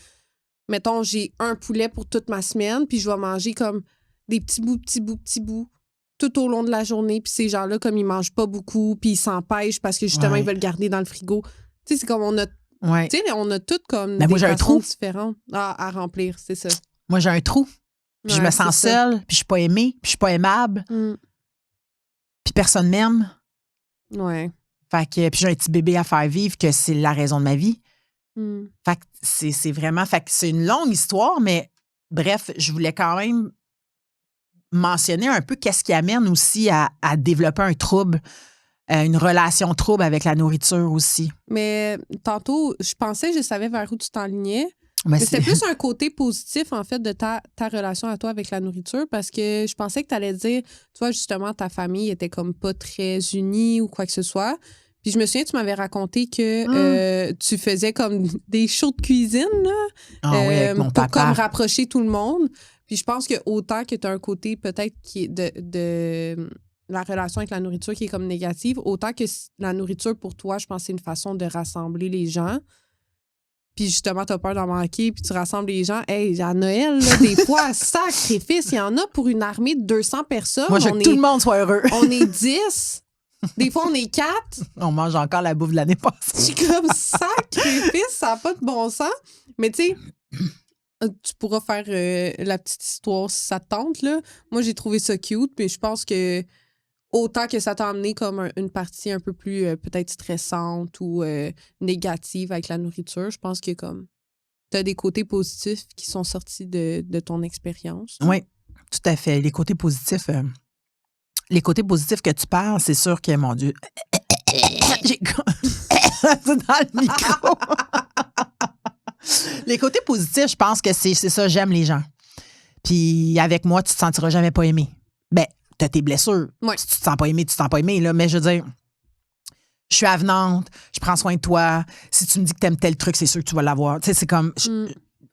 mettons, j'ai un poulet pour toute ma semaine puis je vais manger comme des petits bouts, tout au long de la journée. Puis ces gens-là, comme ils mangent pas beaucoup, puis ils s'empêchent parce que justement, ils veulent garder dans le frigo. Tu sais, c'est comme on a... Tu sais, on a toutes comme des façons différentes à remplir, c'est ça. Moi, j'ai un trou. Puis je me sens seule, puis je suis pas aimée, puis je suis pas aimable. Puis personne m'aime. Ouais. Fait que, puis j'ai un petit bébé à faire vivre, que c'est la raison de ma vie. Fait que c'est vraiment... Fait que c'est une longue histoire, mais bref, je voulais quand même mentionner un peu qu'est-ce qui amène aussi à développer un trouble, une relation trouble avec la nourriture aussi. Mais tantôt, je pensais que je savais vers où tu t'enlignais. Mais c'était plus un côté positif, en fait, de ta relation à toi avec la nourriture, parce que je pensais que tu allais dire, toi, justement, ta famille était comme pas très unie ou quoi que ce soit. Puis je me souviens, tu m'avais raconté que tu faisais comme des shows de cuisine, là, oui, avec mon pour papa. comme rapprocher tout le monde. Puis je pense que autant que tu as un côté peut-être qui est de la relation avec la nourriture qui est comme négative, autant que la nourriture pour toi, je pense que c'est une façon de rassembler les gens. Puis justement, t'as peur d'en manquer, puis tu rassembles les gens. Hey, à Noël, là, des fois, sacrifice, il y en a pour une armée de 200 personnes. Moi, je veux que tout le monde soit heureux. On est 10. Des fois, on est 4. On mange encore la bouffe de l'année passée. Je suis comme sacrifice, ça n'a pas de bon sens. Mais tu sais, tu pourras faire la petite histoire si ça te tente, là. Moi, j'ai trouvé ça cute, puis je pense que autant que ça t'a amené comme une partie un peu plus peut-être stressante ou négative avec la nourriture, je pense que comme t'as des côtés positifs qui sont sortis de ton expérience. Oui, tout à fait. Les côtés positifs que tu parles, c'est sûr que, mon Dieu, j'ai c'est dans le micro. Les côtés positifs, je pense que c'est ça, j'aime les gens. Puis avec moi, tu te sentiras jamais pas aimé. Ben, t'as tes blessures. Ouais. Si tu te sens pas aimé, tu te sens pas aimé, là. Mais je veux dire, je suis avenante, je prends soin de toi. Si tu me dis que t'aimes tel truc, c'est sûr que tu vas l'avoir. Tu sais, c'est comme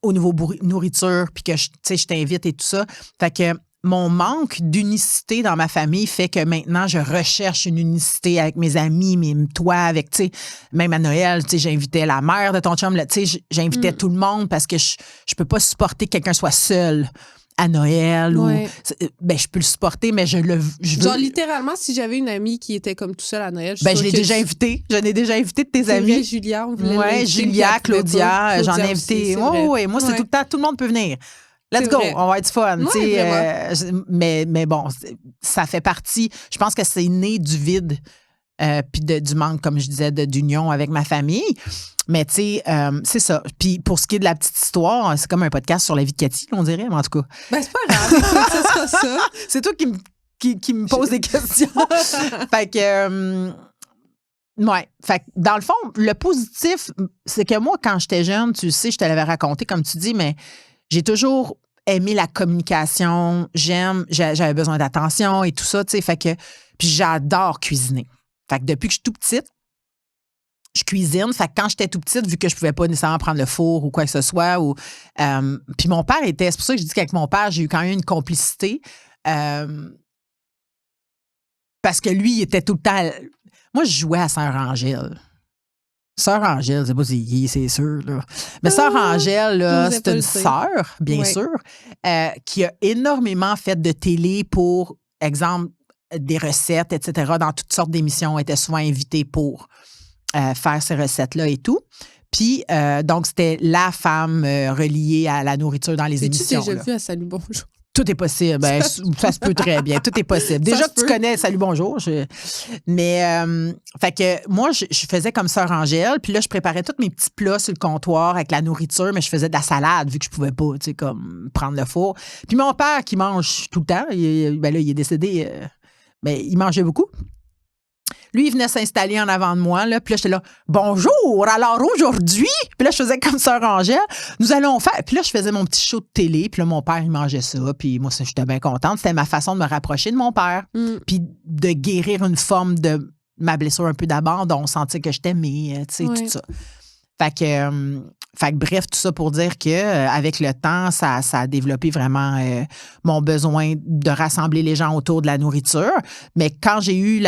au niveau nourriture, puis que je t'invite et tout ça. Fait que mon manque d'unicité dans ma famille fait que maintenant, je recherche une unicité avec mes amis, toi, avec, tu sais, même à Noël, tu sais, j'invitais la mère de ton chum, tu sais, j'invitais tout le monde parce que je peux pas supporter que quelqu'un soit seul à Noël ou ben je peux le supporter mais je veux genre littéralement si j'avais une amie qui était comme tout seule à Noël, je l'ai déjà invité, j'en ai déjà invité de tes amis. Vrai, Julia, on voulait Julia, Claudia, j'en ai invité. Oui, moi c'est tout le temps, tout le monde peut venir. Let's go, on va avoir du fun. Mais bon, ça fait partie, je pense que c'est né du vide puis du manque, comme je disais, d'union avec ma famille. Mais tu sais, c'est ça. Puis pour ce qui est de la petite histoire, c'est comme un podcast sur la vie de Cathy, on dirait, mais en tout cas. Ben, c'est pas grave, ça sera ça. C'est toi qui me pose des questions. Fait que, ouais. Fait que, dans le fond, le positif, c'est que moi, quand j'étais jeune, tu sais, je te l'avais raconté, comme tu dis, mais j'ai toujours aimé la communication. J'avais besoin d'attention et tout ça, tu sais. Fait que, puis j'adore cuisiner. Fait que depuis que je suis tout petite, je cuisine. Fait que quand j'étais tout petite, vu que je pouvais pas nécessairement prendre le four ou quoi que ce soit, puis mon père c'est pour ça que je dis qu'avec mon père, j'ai eu quand même une complicité. Parce que lui, il était tout le temps. Moi, je jouais à Sœur Angèle. Sœur Angèle, je sais pas si qui, c'est sûr. Là. Mais Sœur Angèle, là, c'est une sœur, bien sûr, qui a énormément fait de télé pour, exemple, des recettes, etc. Dans toutes sortes d'émissions. Elle était souvent invitée pour faire ces recettes-là et tout. Puis, donc, c'était la femme reliée à la nourriture dans les émissions. Tu déjà vu à Salut Bonjour? Tout est possible. Ben, ça se peut très bien. Tout est possible. Déjà que tu connais Salut Bonjour. Mais, fait que moi, je faisais comme Sœur Angèle. Puis là, je préparais tous mes petits plats sur le comptoir avec la nourriture, mais je faisais de la salade vu que je pouvais pas, tu sais, comme prendre le four. Puis mon père, qui mange tout le temps, ben là, il est décédé. Ben, il mangeait beaucoup. Lui, il venait s'installer en avant de moi. Là, puis là, j'étais là, bonjour, alors aujourd'hui, puis là, je faisais comme Sœur Angèle, nous allons faire. Puis là, je faisais mon petit show de télé, puis là, mon père, il mangeait ça, puis moi, j'étais bien contente. C'était ma façon de me rapprocher de mon père, puis de guérir une forme de ma blessure un peu d'abandon, sentir que je t'aimais, tu sais, tout ça. Fait que bref, tout ça pour dire que avec le temps, ça a développé vraiment mon besoin de rassembler les gens autour de la nourriture. Mais quand j'ai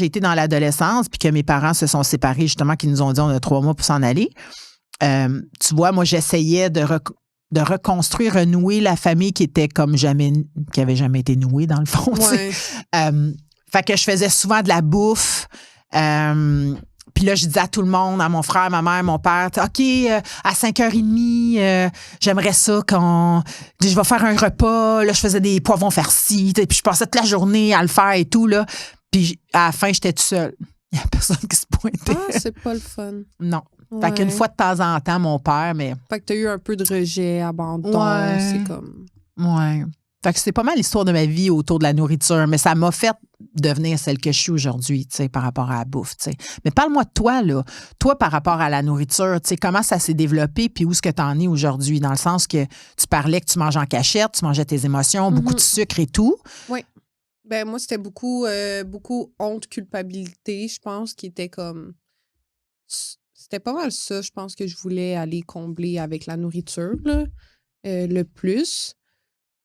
été dans l'adolescence, puis que mes parents se sont séparés, justement, qu'ils nous ont dit on a 3 mois pour s'en aller, tu vois, moi, j'essayais de reconstruire, renouer la famille qui était comme qui avait jamais été nouée, dans le fond. Ouais. Fait que je faisais souvent de la bouffe. Puis là, je disais à tout le monde, à mon frère, ma mère, mon père, OK, à 5h30, j'aimerais ça je vais faire un repas. Là, je faisais des poivrons farcis. Puis je passais toute la journée à le faire et tout, là. Puis à la fin, j'étais toute seule. Il n'y a personne qui se pointait. Ah, c'est pas le fun. Non. Ouais. Fait qu'une fois de temps en temps, mon père, mais... Fait que t'as eu un peu de rejet, abandon, Ouais. c'est comme... Ouais. Fait que c'est pas mal l'histoire de ma vie autour de la nourriture, mais ça m'a fait devenir celle que je suis aujourd'hui, tu sais, par rapport à la bouffe, tu sais. Mais parle-moi de toi, là. Toi, par rapport à la nourriture, tu sais, comment ça s'est développé, puis où est-ce que t'en es aujourd'hui? Dans le sens que tu parlais que tu manges en cachette, tu mangeais tes émotions, beaucoup de sucre et tout. Oui. Ben moi, c'était beaucoup honte, culpabilité, je pense, qui était comme... C'était pas mal ça, je pense, que je voulais aller combler avec la nourriture, là, le plus.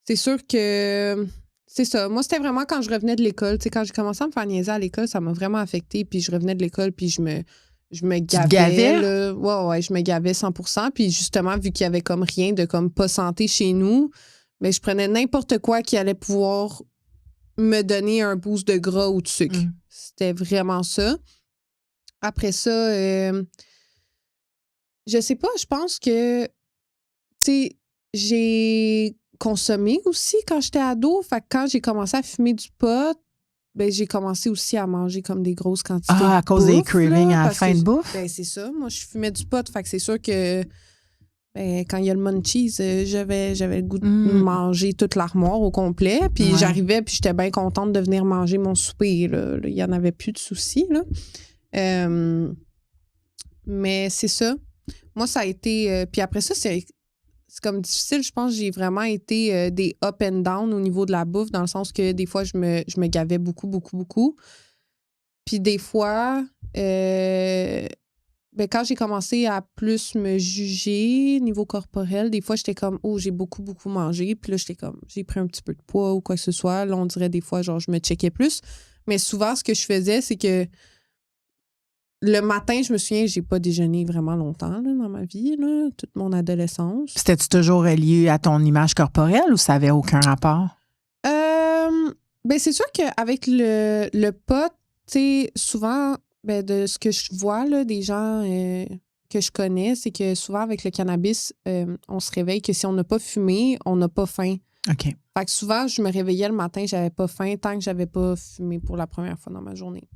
C'est sûr que... C'est ça. Moi, c'était vraiment quand je revenais de l'école. Tu sais, quand j'ai commencé à me faire niaiser à l'école, ça m'a vraiment affectée. Puis je revenais de l'école, puis je me gavais. gavais? Là. Ouais, je me gavais 100%. Puis justement, vu qu'il y avait comme rien de comme pas santé chez nous, ben, je prenais n'importe quoi qui allait pouvoir me donner un boost de gras ou de sucre. C'était vraiment ça. Après ça, je sais pas, je pense que, tu sais, j'ai consommé aussi quand j'étais ado. Fait que quand j'ai commencé à fumer du pot, ben j'ai commencé aussi à manger comme des grosses quantités de à cause des bouffe, cravings là, à la parce fin que de bouffe? Ben c'est ça. Moi, je fumais du pot. Fait que c'est sûr que ben, quand il y a le munchies, j'avais le goût de manger toute l'armoire au complet. Puis j'arrivais, puis j'étais bien contente de venir manger mon souper. Là. Il n'y en avait plus de soucis. Là. Mais c'est ça. Moi, ça a été... puis après ça, c'est comme difficile. Je pense que j'ai vraiment été des up and down au niveau de la bouffe, dans le sens que des fois, je me gavais beaucoup, beaucoup, beaucoup. Puis des fois... ben, quand j'ai commencé à plus me juger niveau corporel, des fois, j'étais comme, oh, j'ai beaucoup, beaucoup mangé. Puis là, j'étais comme, j'ai pris un petit peu de poids ou quoi que ce soit. Là, on dirait des fois, genre, je me checkais plus. Mais souvent, ce que je faisais, c'est que le matin, je me souviens, j'ai pas déjeuné vraiment longtemps là, dans ma vie, là, toute mon adolescence. C'était-tu toujours lié à ton image corporelle ou ça avait aucun rapport? Ben, c'est sûr qu'avec le pot, tu sais, souvent... Ben, de ce que je vois, là, des gens que je connais, c'est que souvent, avec le cannabis, on se réveille que si on n'a pas fumé, on n'a pas faim. OK. Fait que souvent, je me réveillais le matin, j'avais pas faim tant que j'avais pas fumé pour la première fois dans ma journée.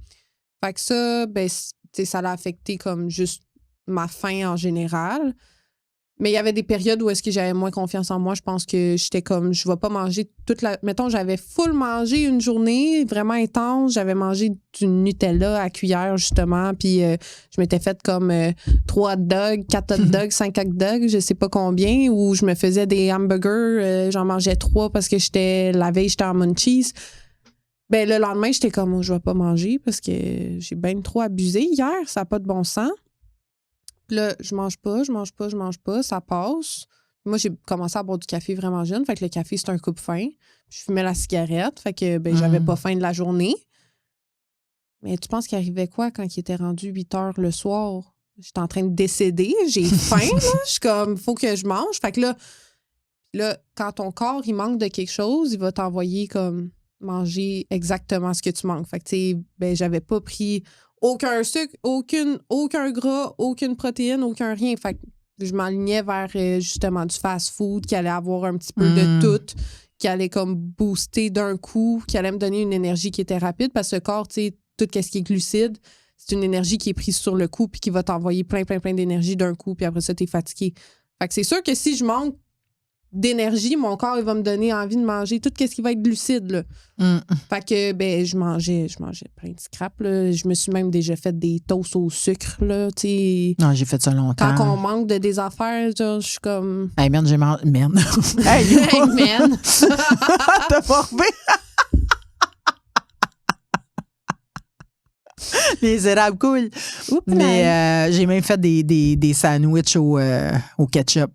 Fait que ça, ben, ça l'a affecté comme juste ma faim en général. Mais il y avait des périodes où est-ce que j'avais moins confiance en moi. Je pense que j'étais comme, je vais pas manger toute la... Mettons, j'avais full mangé une journée, vraiment intense. J'avais mangé du Nutella à cuillère, justement. Puis je m'étais fait comme 3 hot dogs, 4 hot dogs, 5 hot dogs, je sais pas combien. Ou je me faisais des hamburgers, j'en mangeais 3 parce que la veille, j'étais en munchies. Ben, le lendemain, j'étais comme, oh, je vais pas manger parce que j'ai bien trop abusé hier. Ça n'a pas de bon sens. Puis là, je mange pas, ça passe. Moi, j'ai commencé à boire du café vraiment jeune. Fait que le café, c'est un coupe-faim. Je fumais la cigarette. Fait que ben, j'avais pas faim de la journée. Mais tu penses qu'il arrivait quoi quand il était rendu 8 heures le soir? J'étais en train de décéder. J'ai faim, là. Je suis comme, faut que je mange. Fait que là, quand ton corps, il manque de quelque chose, il va t'envoyer comme manger exactement ce que tu manques. Fait que, tu sais, ben, j'avais pas pris... aucun sucre, aucun gras, aucune protéine, aucun rien. Fait que je m'alignais vers justement du fast-food qui allait avoir un petit peu de tout, qui allait comme booster d'un coup, qui allait me donner une énergie qui était rapide parce que le corps, tu sais, tout ce qui est glucide, c'est une énergie qui est prise sur le coup puis qui va t'envoyer plein d'énergie d'un coup puis après ça, t'es fatigué. Fait que c'est sûr que si je manque d'énergie, mon corps, il va me donner envie de manger tout ce qui va être glucide, là. Fait que, ben, je mangeais plein de scraps, là. Je me suis même déjà fait des toasts au sucre, là, tu sais. Non, j'ai fait ça longtemps. Quand on manque de des affaires, genre, je suis comme... Hey, merde, j'ai mangé... Merde. Hey, man! T'as formé! Les érables cool. Mais j'ai même fait des sandwichs au ketchup.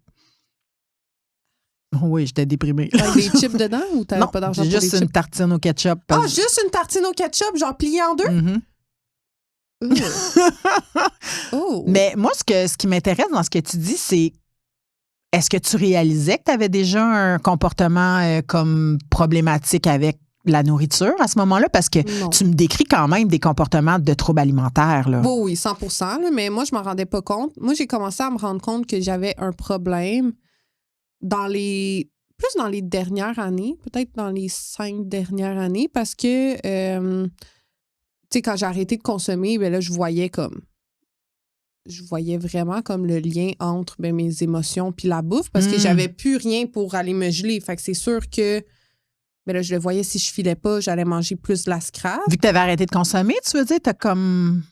Oui, j'étais déprimée. Avec des chips dedans ou t'avais pas d'argent pour les chips? Juste une tartine au ketchup. Ah, juste une tartine au ketchup, genre pliée en deux? Oh. Mais moi, ce qui m'intéresse dans ce que tu dis, c'est est-ce que tu réalisais que tu avais déjà un comportement comme problématique avec la nourriture à ce moment-là? Parce que tu me décris quand même des comportements de troubles alimentaires. Là. Oui, 100%. Là, mais moi, je m'en rendais pas compte. Moi, j'ai commencé à me rendre compte que j'avais un problème plus dans les dernières années, peut-être dans les 5 dernières années, parce que sais, quand j'ai arrêté de consommer, ben là, je voyais vraiment comme le lien entre mes émotions puis la bouffe parce que j'avais plus rien pour aller me geler. Fait que c'est sûr que là, je le voyais, si je filais pas, j'allais manger plus de la scrap. Vu que tu avais arrêté de consommer, tu veux dire, t'as comme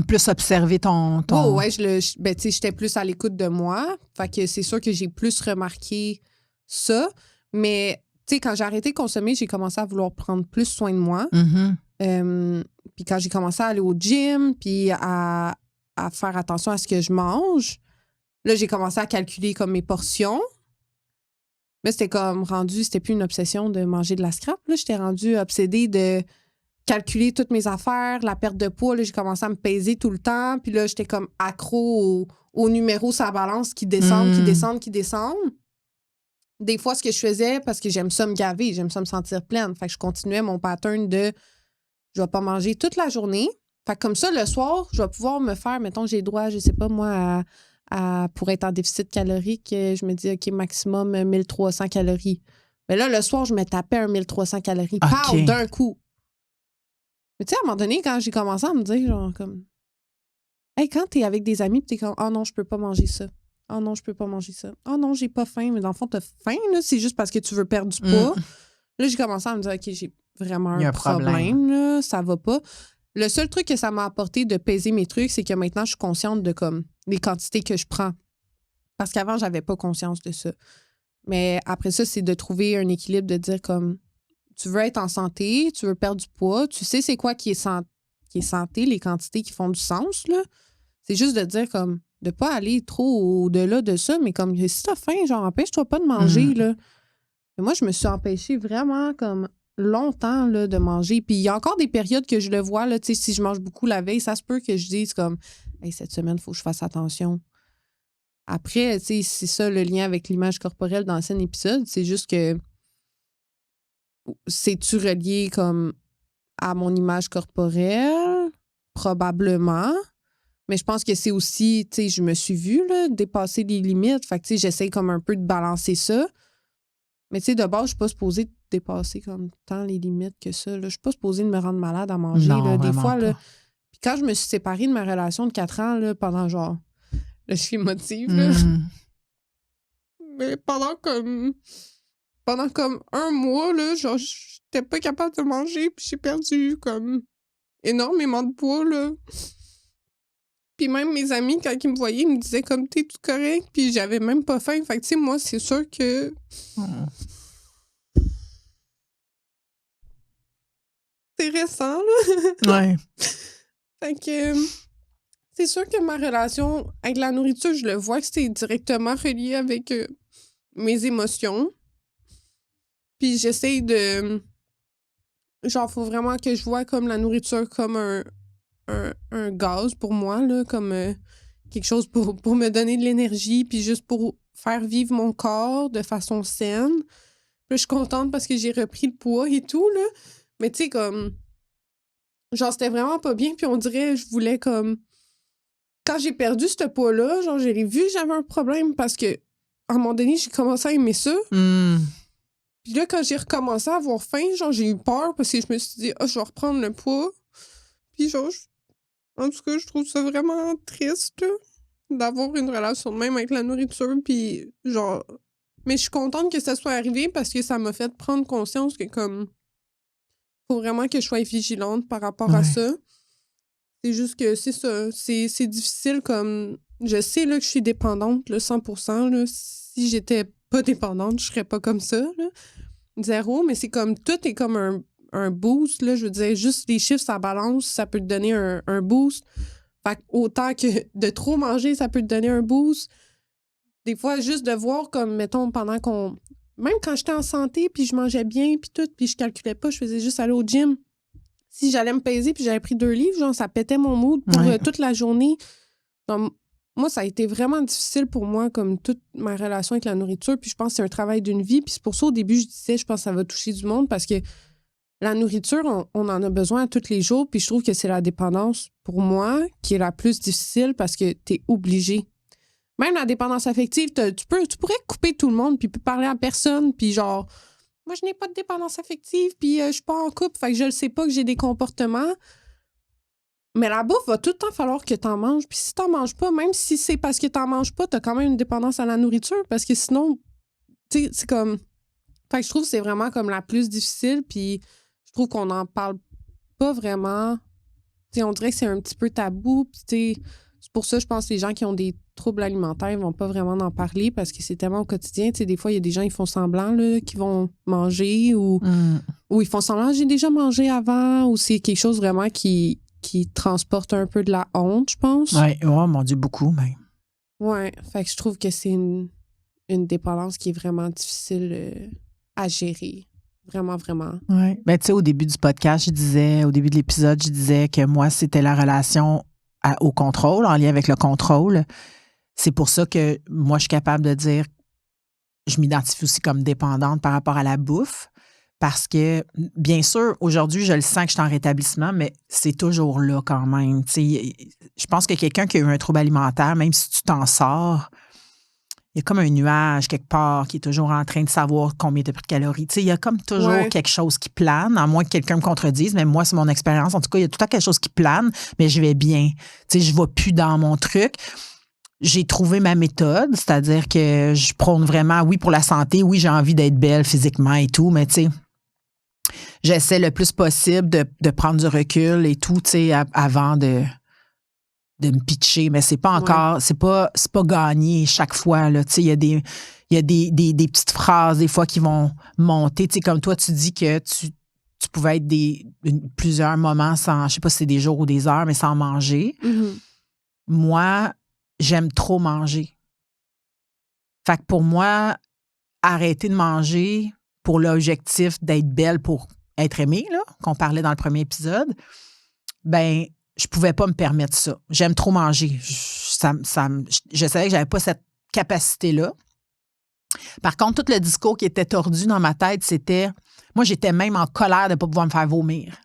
plus observé ton... Oh, ouais, tu sais, j'étais plus à l'écoute de moi. Fait que c'est sûr que j'ai plus remarqué ça. Mais, tu sais, quand j'ai arrêté de consommer, j'ai commencé à vouloir prendre plus soin de moi. Puis quand j'ai commencé à aller au gym, puis à faire attention à ce que je mange, là, j'ai commencé à calculer comme mes portions. Là, c'était plus une obsession de manger de la scrap. Là, j'étais rendue obsédée de calculer toutes mes affaires, la perte de poids. Là, j'ai commencé à me peser tout le temps. Puis là, j'étais comme accro aux numéros sur la balance qui descendent, qui descendent. Des fois, ce que je faisais, parce que j'aime ça me gaver, j'aime ça me sentir pleine. Fait que je continuais mon pattern de je vais pas manger toute la journée. Fait que comme ça, le soir, je vais pouvoir me faire, mettons, j'ai droit, je sais pas moi, pour être en déficit calorique, je me dis, OK, maximum 1300 calories. Mais là, le soir, je me tapais un 1300 calories. Pow, d'un coup. Mais tu sais, à un moment donné, quand j'ai commencé à me dire, genre, comme, hey, quand t'es avec des amis, pis t'es comme, oh non, je peux pas manger ça. Oh non, je peux pas manger ça. Oh non, j'ai pas faim. Mais dans le fond, t'as faim, là, c'est juste parce que tu veux perdre du poids. Là, j'ai commencé à me dire, OK, j'ai vraiment un problème, là, ça va pas. Le seul truc que ça m'a apporté de peser mes trucs, c'est que maintenant, je suis consciente de comme les quantités que je prends. Parce qu'avant, j'avais pas conscience de ça. Mais après ça, c'est de trouver un équilibre, de dire comme tu veux être en santé, tu veux perdre du poids, tu sais c'est quoi qui est santé, les quantités qui font du sens, là. C'est juste de dire comme de pas aller trop au-delà de ça, mais comme si t'as faim, genre empêche-toi pas de manger, là. Et moi, je me suis empêchée vraiment comme longtemps là, de manger. Puis il y a encore des périodes que je le vois, là, si je mange beaucoup la veille, ça se peut que je dise comme hey, cette semaine, il faut que je fasse attention. Après, c'est ça le lien avec l'image corporelle dans l'ancien épisode. C'est juste que c'est-tu relié comme à mon image corporelle? Probablement. Mais je pense que c'est aussi, tu sais, je me suis vue là, dépasser les limites. Fait que, tu sais, j'essaie comme un peu de balancer ça. Mais tu sais, de base, je suis pas supposée dépasser comme tant les limites que ça. Là. Je suis pas supposée de me rendre malade à manger. Non, là. Des fois, là, puis quand je me suis séparée de ma relation de 4 ans, là, pendant genre... Là, je suis émotive, là. Mais pendant comme 1 mois, là, genre, j'étais pas capable de manger, puis j'ai perdu comme énormément de poids, là. Puis même mes amis, quand ils me voyaient, ils me disaient comme t'es tout correct, puis j'avais même pas faim. Fait que, tu sais, moi, c'est sûr que... C'est récent, là. Ouais. Fait que... c'est sûr que ma relation avec la nourriture, je le vois que c'est directement relié avec mes émotions. Puis j'essaye de... Genre, faut vraiment que je vois comme la nourriture comme un gaz pour moi, là, comme quelque chose pour me donner de l'énergie, puis juste pour faire vivre mon corps de façon saine. Puis je suis contente parce que j'ai repris le poids et tout, là. Mais tu sais, comme... Genre, c'était vraiment pas bien, puis on dirait, je voulais comme... Quand j'ai perdu ce poids-là, genre, j'ai vu que j'avais un problème parce que, à un moment donné, j'ai commencé à aimer ça. Puis là, quand j'ai recommencé à avoir faim, genre, j'ai eu peur parce que je me suis dit, je vais reprendre le poids. Puis genre, en tout cas, je trouve ça vraiment triste, là, d'avoir une relation de même avec la nourriture. Puis genre, mais je suis contente que ça soit arrivé parce que ça m'a fait prendre conscience que, comme, faut vraiment que je sois vigilante par rapport à ça. C'est juste que c'est ça. C'est difficile comme... Je sais là, que je suis dépendante, là, 100%. Là. Si j'étais pas dépendante, je serais pas comme ça. Là. 0, mais c'est comme... Tout est comme un boost. Là. Je veux dire, juste les chiffres, ça balance, ça peut te donner un boost. Fait autant que de trop manger, ça peut te donner un boost. Des fois, juste de voir comme, mettons, pendant qu'on... Même quand j'étais en santé, puis je mangeais bien, puis tout, puis je calculais pas, je faisais juste aller au gym. Si j'allais me peser puis j'avais pris 2 livres, genre, ça pétait mon mood pour toute la journée. Donc, moi, ça a été vraiment difficile pour moi, comme toute ma relation avec la nourriture. Puis je pense que c'est un travail d'une vie. Puis c'est pour ça, au début, je disais, je pense que ça va toucher du monde parce que la nourriture, on en a besoin tous les jours. Puis je trouve que c'est la dépendance, pour moi, qui est la plus difficile parce que t'es obligé. Même la dépendance affective, tu pourrais couper tout le monde puis plus parler à personne. Puis genre... moi, je n'ai pas de dépendance affective, puis je suis pas en couple, fait que je le sais pas que j'ai des comportements. Mais la bouffe, va tout le temps falloir que t'en manges. Puis si t'en manges pas, même si c'est parce que t'en manges pas, t'as quand même une dépendance à la nourriture, parce que sinon, tu sais, c'est comme... Fait que je trouve que c'est vraiment comme la plus difficile, puis je trouve qu'on n'en parle pas vraiment. Tu sais, on dirait que c'est un petit peu tabou, puis tu sais, c'est pour ça, je pense que les gens qui ont des troubles alimentaires, ils vont pas vraiment en parler, parce que c'est tellement au quotidien. Tu sais, des fois, il y a des gens, ils font semblant, là, qu'ils vont manger, ou ils font semblant, j'ai déjà mangé avant, ou c'est quelque chose vraiment qui transporte un peu de la honte, je pense. Oui, oh mon Dieu, beaucoup même. Ouais, fait que je trouve que c'est une dépendance qui est vraiment difficile à gérer. Vraiment, vraiment. Oui. Ben, tu sais, au début du podcast, au début de l'épisode, je disais que moi, c'était la relation au contrôle, en lien avec le contrôle. C'est pour ça que moi, je suis capable de dire, je m'identifie aussi comme dépendante par rapport à la bouffe. Parce que, bien sûr, aujourd'hui, je le sens que je suis en rétablissement, mais c'est toujours là quand même. Tu sais, je pense que quelqu'un qui a eu un trouble alimentaire, même si tu t'en sors, il y a comme un nuage quelque part qui est toujours en train de savoir combien tu as pris de calories. Tu sais, il y a comme toujours quelque chose qui plane, à moins que quelqu'un me contredise, mais moi, c'est mon expérience. En tout cas, il y a tout le temps quelque chose qui plane, mais je vais bien. Tu sais, je ne vais plus dans mon truc. J'ai trouvé ma méthode, c'est-à-dire que je prône vraiment, oui, pour la santé, oui, j'ai envie d'être belle physiquement et tout, mais tu sais, j'essaie le plus possible de prendre du recul et tout, tu sais, avant de me pitcher, mais c'est pas encore, c'est pas gagné chaque fois, là, tu sais, il y a des petites phrases, des fois, qui vont monter, tu sais, comme toi, tu dis que tu pouvais être plusieurs moments sans, je sais pas si c'est des jours ou des heures, mais sans manger. Mm-hmm. Moi, j'aime trop manger. Fait que pour moi, arrêter de manger pour l'objectif d'être belle pour être aimée, là, qu'on parlait dans le premier épisode, ben, je pouvais pas me permettre ça. J'aime trop manger. Je savais que j'avais pas cette capacité-là. Par contre, tout le discours qui était tordu dans ma tête, c'était... Moi, j'étais même en colère de ne pas pouvoir me faire vomir.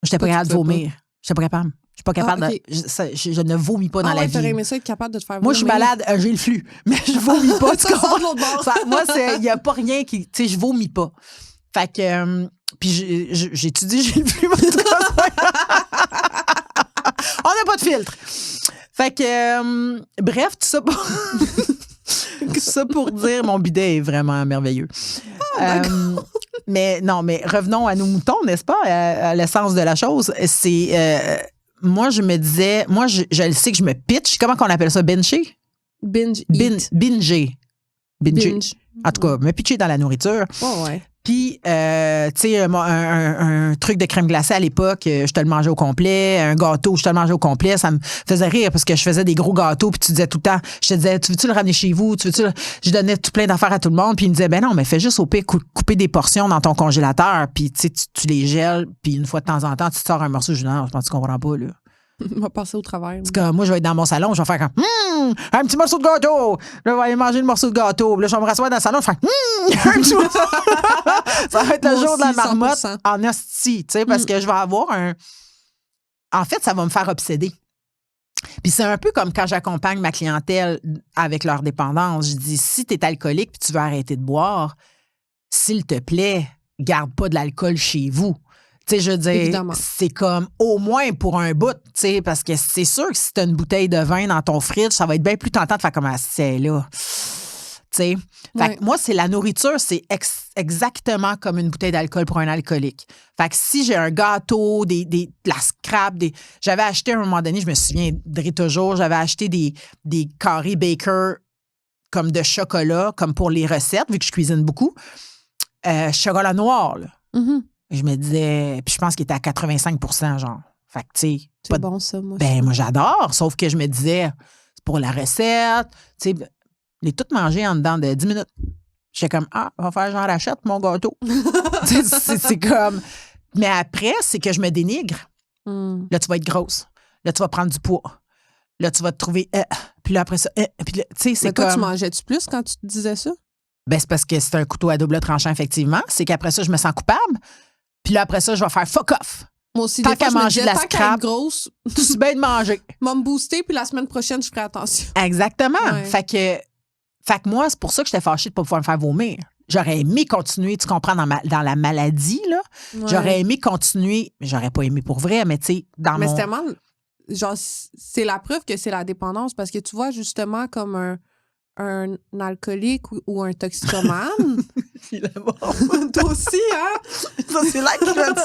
J'étais pas capable de vomir. J'étais pas capable. Je suis pas capable okay. Je ne vomis pas dans la vie. T'aurais aimé ça être capable de te faire vomir. Moi, je suis malade, j'ai le flux, mais je vomis pas. Moi, il n'y a pas rien qui... Tu sais, je vomis pas. Fait que... puis j'étudie, j'ai le flux. On n'a pas de filtre. Fait que... bref, tout ça pour... ça pour dire, mon bidet est vraiment merveilleux. Mais non, mais revenons à nos moutons, n'est-ce pas? À l'essence de la chose. C'est... moi, je me disais... Moi, je le sais que je me pitch. Comment qu'on appelle ça? Bincher? Binger. En tout cas, me pitcher dans la nourriture. Oh, ouais. Puis, tu sais, un truc de crème glacée à l'époque, je te le mangeais au complet. Un gâteau, je te le mangeais au complet. Ça me faisait rire parce que je faisais des gros gâteaux. Puis tu disais tout le temps, je te disais, tu veux-tu le ramener chez vous? Je donnais tout plein d'affaires à tout le monde. Puis il me disait, ben non, mais fais juste au pire couper des portions dans ton congélateur. Puis tu sais, tu les gèles. Puis une fois de temps en temps, tu te sors un morceau. Je dis, non, je pense que tu comprends pas, là. On va passer au travers. C'est comme, moi, je vais être dans mon salon, je vais faire comme, un petit morceau de gâteau. Là, je vais aller manger le morceau de gâteau. Là, je vais me rasseoir dans le salon, je vais faire, un petit morceau. Ça va être le jour de la marmotte 100%. En hostie, tu sais, parce que je vais avoir En fait, ça va me faire obséder. Puis c'est un peu comme quand j'accompagne ma clientèle avec leur dépendance. Je dis, si tu es alcoolique puis tu veux arrêter de boire, s'il te plaît, garde pas de l'alcool chez vous. Tu sais, je veux dire, évidemment, c'est comme au moins pour un bout, tu sais, parce que c'est sûr que si tu as une bouteille de vin dans ton fridge, ça va être bien plus tentant de faire comme c'est là. Tu sais. Fait que moi, c'est la nourriture, c'est exactement comme une bouteille d'alcool pour un alcoolique. Fait que si j'ai un gâteau, de la scrap, j'avais acheté à un moment donné, je me souviendrai toujours, j'avais acheté des carrés Baker comme de chocolat, comme pour les recettes, vu que je cuisine beaucoup. Chocolat noir, là. Mm-hmm. Je me disais, puis je pense qu'il était à 85%, genre. Fait que, tu sais. C'est bon, ça, moi. Ben, moi, j'adore. Sauf que je me disais, c'est pour la recette. Tu sais, les tout mangé en dedans de 10 minutes. J'étais comme, on va faire, j'en rachète mon gâteau. c'est comme. Mais après, c'est que je me dénigre. Là, tu vas être grosse. Là, tu vas prendre du poids. Là, tu vas te trouver. Puis là, après ça. Puis là, tu sais, c'est comme. Mais toi, tu mangeais-tu plus quand tu te disais ça? Ben, c'est parce que c'est un couteau à double tranchant, effectivement. C'est qu'après ça, je me sens coupable. Puis là, après ça, je vais faire fuck off. Moi aussi, tant des fois, qu'à manger de la scrap, grosse, tu sais bien de manger. M'a me booster, puis la semaine prochaine, je ferai attention. Exactement. Ouais. Fait que moi, c'est pour ça que j'étais fâchée de ne pas pouvoir me faire vomir. j'aurais aimé continuer, tu comprends, dans la maladie, là. Ouais. J'aurais aimé continuer, mais j'aurais pas aimé pour vrai, mais tu sais, Mais c'est tellement... Genre, c'est la preuve que c'est la dépendance, parce que tu vois, justement, comme un alcoolique ou un toxicomane... Il est mort. Toi aussi, hein? Ça, c'est là qu'il a dit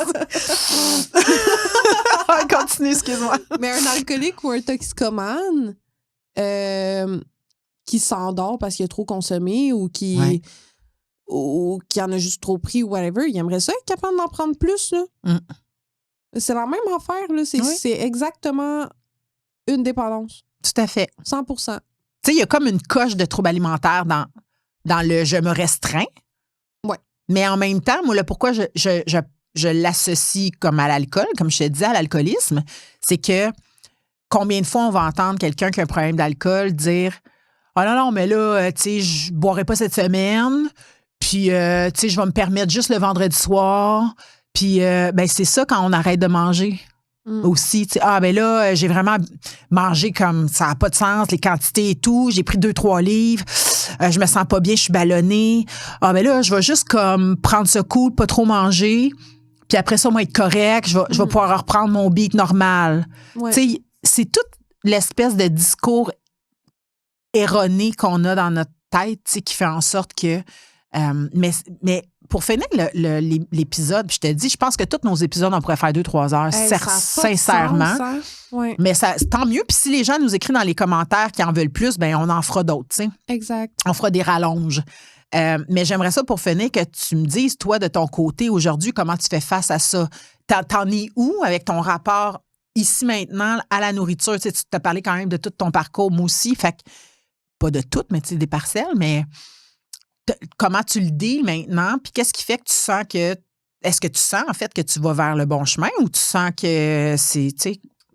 ça. Continue, excuse-moi. Mais un alcoolique ou un toxicomane qui s'endort parce qu'il a trop consommé ou qui en a juste trop pris ou whatever, il aimerait ça être capable d'en prendre plus, là. C'est la même affaire, là. C'est exactement une dépendance. Tout à fait. 100%. Tu sais, il y a comme une coche de trouble alimentaire dans le « je me restreins ». Ouais. Mais en même temps, moi, là, pourquoi je l'associe comme à l'alcool, comme je te disais, à l'alcoolisme, c'est que combien de fois on va entendre quelqu'un qui a un problème d'alcool dire « Ah non, mais là, tu sais, je boirai pas cette semaine, puis, tu sais, je vais me permettre juste le vendredi soir. » Puis, ben c'est ça quand on arrête de manger aussi. Tu sais, ah, ben là, j'ai vraiment mangé comme ça n'a pas de sens, les quantités et tout. J'ai pris 2-3 livres. Je me sens pas bien, je suis ballonnée. Ah, ben là, je vais juste comme prendre ce coup, pas trop manger. Puis après ça, moi, être correct. Je vais pouvoir reprendre mon beat normal. Ouais. Tu sais, c'est toute l'espèce de discours erroné qu'on a dans notre tête, tu sais, qui fait en sorte que. Mais pour finir l'épisode, puis je te dis, je pense que tous nos épisodes, on pourrait faire 2-3 heures, sincèrement. Sens, hein? Ouais. Mais ça, tant mieux. Puis si les gens nous écrivent dans les commentaires qu'ils en veulent plus, ben on en fera d'autres, tu sais. Exact. On fera des rallonges. Mais j'aimerais ça pour finir que tu me dises, toi, de ton côté, aujourd'hui, comment tu fais face à ça. T'en es où avec ton rapport ici maintenant à la nourriture? Tu sais, tu t'as parlé quand même de tout ton parcours, moi aussi. Fait que, pas de tout, mais tu sais, des parcelles, mais comment tu le deals maintenant? Puis qu'est-ce qui fait que tu sens que... Est-ce que tu sens, en fait, que tu vas vers le bon chemin ou tu sens que c'est...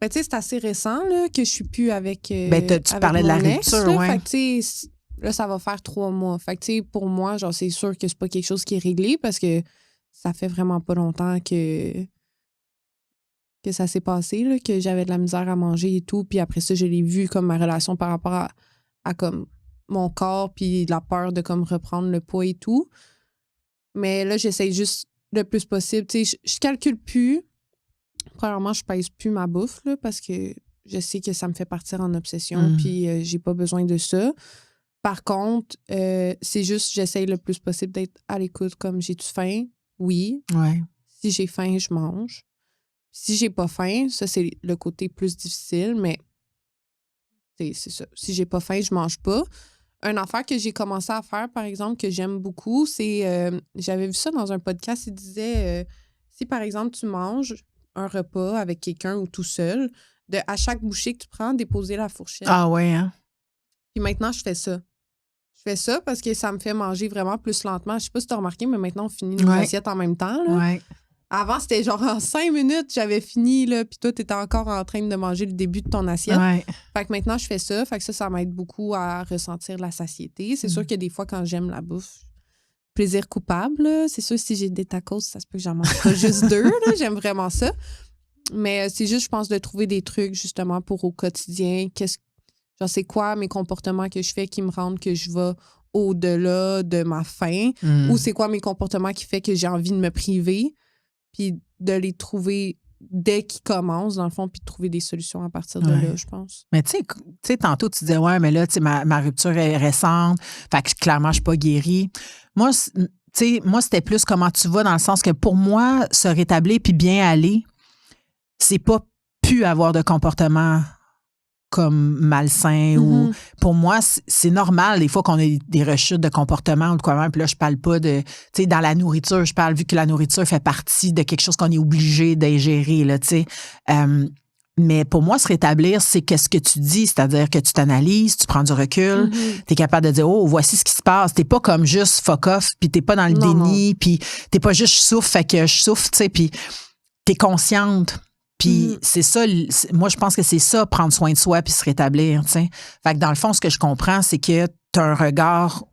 Ben, tu sais, c'est assez récent là, que je suis plus avec. Ben, tu avec parlais de la mon ex, rupture, là. ouais. Fait que, tu sais, là, ça va faire 3 mois. Fait que, tu sais, pour moi, genre, c'est sûr que c'est pas quelque chose qui est réglé parce que ça fait vraiment pas longtemps que ça s'est passé, là, que j'avais de la misère à manger et tout. Puis après ça, je l'ai vu comme ma relation par rapport à comme mon corps, puis la peur de comme reprendre le poids et tout. Mais là, j'essaye juste le plus possible. Tu sais, je calcule plus. Premièrement, je pèse plus ma bouffe, là, parce que je sais que ça me fait partir en obsession, puis j'ai pas besoin de ça. Par contre, c'est juste, j'essaye le plus possible d'être à l'écoute, comme j'ai-tu faim? Oui. Ouais. Si j'ai faim, je mange. Si j'ai pas faim, ça, c'est le côté plus difficile, mais c'est ça. Si j'ai pas faim, je mange pas. Une affaire que j'ai commencé à faire, par exemple, que j'aime beaucoup, c'est... j'avais vu ça dans un podcast, il disait, si, par exemple, tu manges un repas avec quelqu'un ou tout seul, à chaque bouchée que tu prends, déposer la fourchette. Ah ouais, hein? Puis maintenant, je fais ça. Je fais ça parce que ça me fait manger vraiment plus lentement. Je sais pas si tu as remarqué, mais maintenant, on finit nos assiettes en même temps. Là. Ouais. Avant, c'était genre en 5 minutes, j'avais fini, là, puis toi, t'étais encore en train de manger le début de ton assiette. Ouais. Fait que maintenant, je fais ça. Fait que ça m'aide beaucoup à ressentir la satiété. C'est sûr que des fois, quand j'aime la bouffe, plaisir coupable, là. C'est sûr, si j'ai des tacos, ça se peut que j'en mange pas juste 2. Là. J'aime vraiment ça. Mais c'est juste, je pense, de trouver des trucs, justement, pour au quotidien. Genre, c'est quoi mes comportements que je fais qui me rendent que je vais au-delà de ma faim? Ou c'est quoi mes comportements qui fait que j'ai envie de me priver? Puis de les trouver dès qu'ils commencent, dans le fond, puis de trouver des solutions à partir de là, je pense. Mais tu sais, tantôt, tu disais, ouais, mais là, tu sais, ma rupture est récente, fait que clairement, je suis pas guérie. Moi, tu sais, c'était plus comment tu vas, dans le sens que pour moi, se rétablir puis bien aller, c'est pas plus avoir de comportement comme malsain ou pour moi c'est normal des fois qu'on a des rechutes de comportement ou de quoi même, puis là je parle pas de, tu sais, dans la nourriture, je parle vu que la nourriture fait partie de quelque chose qu'on est obligé d'ingérer, là, tu sais. Mais pour moi, se rétablir, c'est qu'est-ce que tu dis, c'est-à-dire que tu t'analyses, tu prends du recul, t'es capable de dire, oh, voici ce qui se passe. T'es pas comme juste fuck off, puis t'es pas dans le déni, puis t'es pas juste je souffre, fait que je souffre, tu sais, puis t'es consciente. Puis c'est ça, moi, je pense que c'est ça, prendre soin de soi puis se rétablir, tu sais. Fait que dans le fond, ce que je comprends, c'est que t'as un regard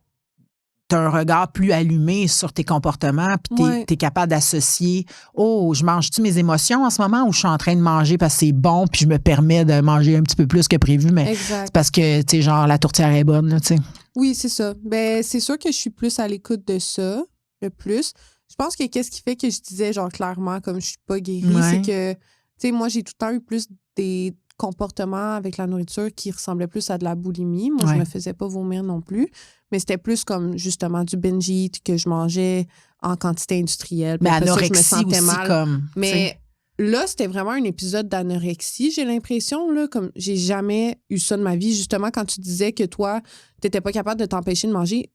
plus allumé sur tes comportements puis t'es capable d'associer, oh, je mange-tu mes émotions en ce moment ou je suis en train de manger parce que c'est bon puis je me permets de manger un petit peu plus que prévu, mais c'est parce que, tu sais, genre, la tourtière est bonne, là, tu sais. Oui, c'est ça. Ben, c'est sûr que je suis plus à l'écoute de ça, le plus. Je pense que qu'est-ce qui fait que je disais, genre, clairement, comme je suis pas guérie, c'est que, tu sais, moi, j'ai tout le temps eu plus des comportements avec la nourriture qui ressemblaient plus à de la boulimie. Moi, je me faisais pas vomir non plus, mais c'était plus comme, justement, du binge eat que je mangeais en quantité industrielle. Mais après anorexie ça, je me sentais aussi, mal. comme... Mais là, c'était vraiment un épisode d'anorexie, j'ai l'impression, là, comme j'ai jamais eu ça de ma vie. Justement, quand tu disais que toi, t'étais pas capable de t'empêcher de manger,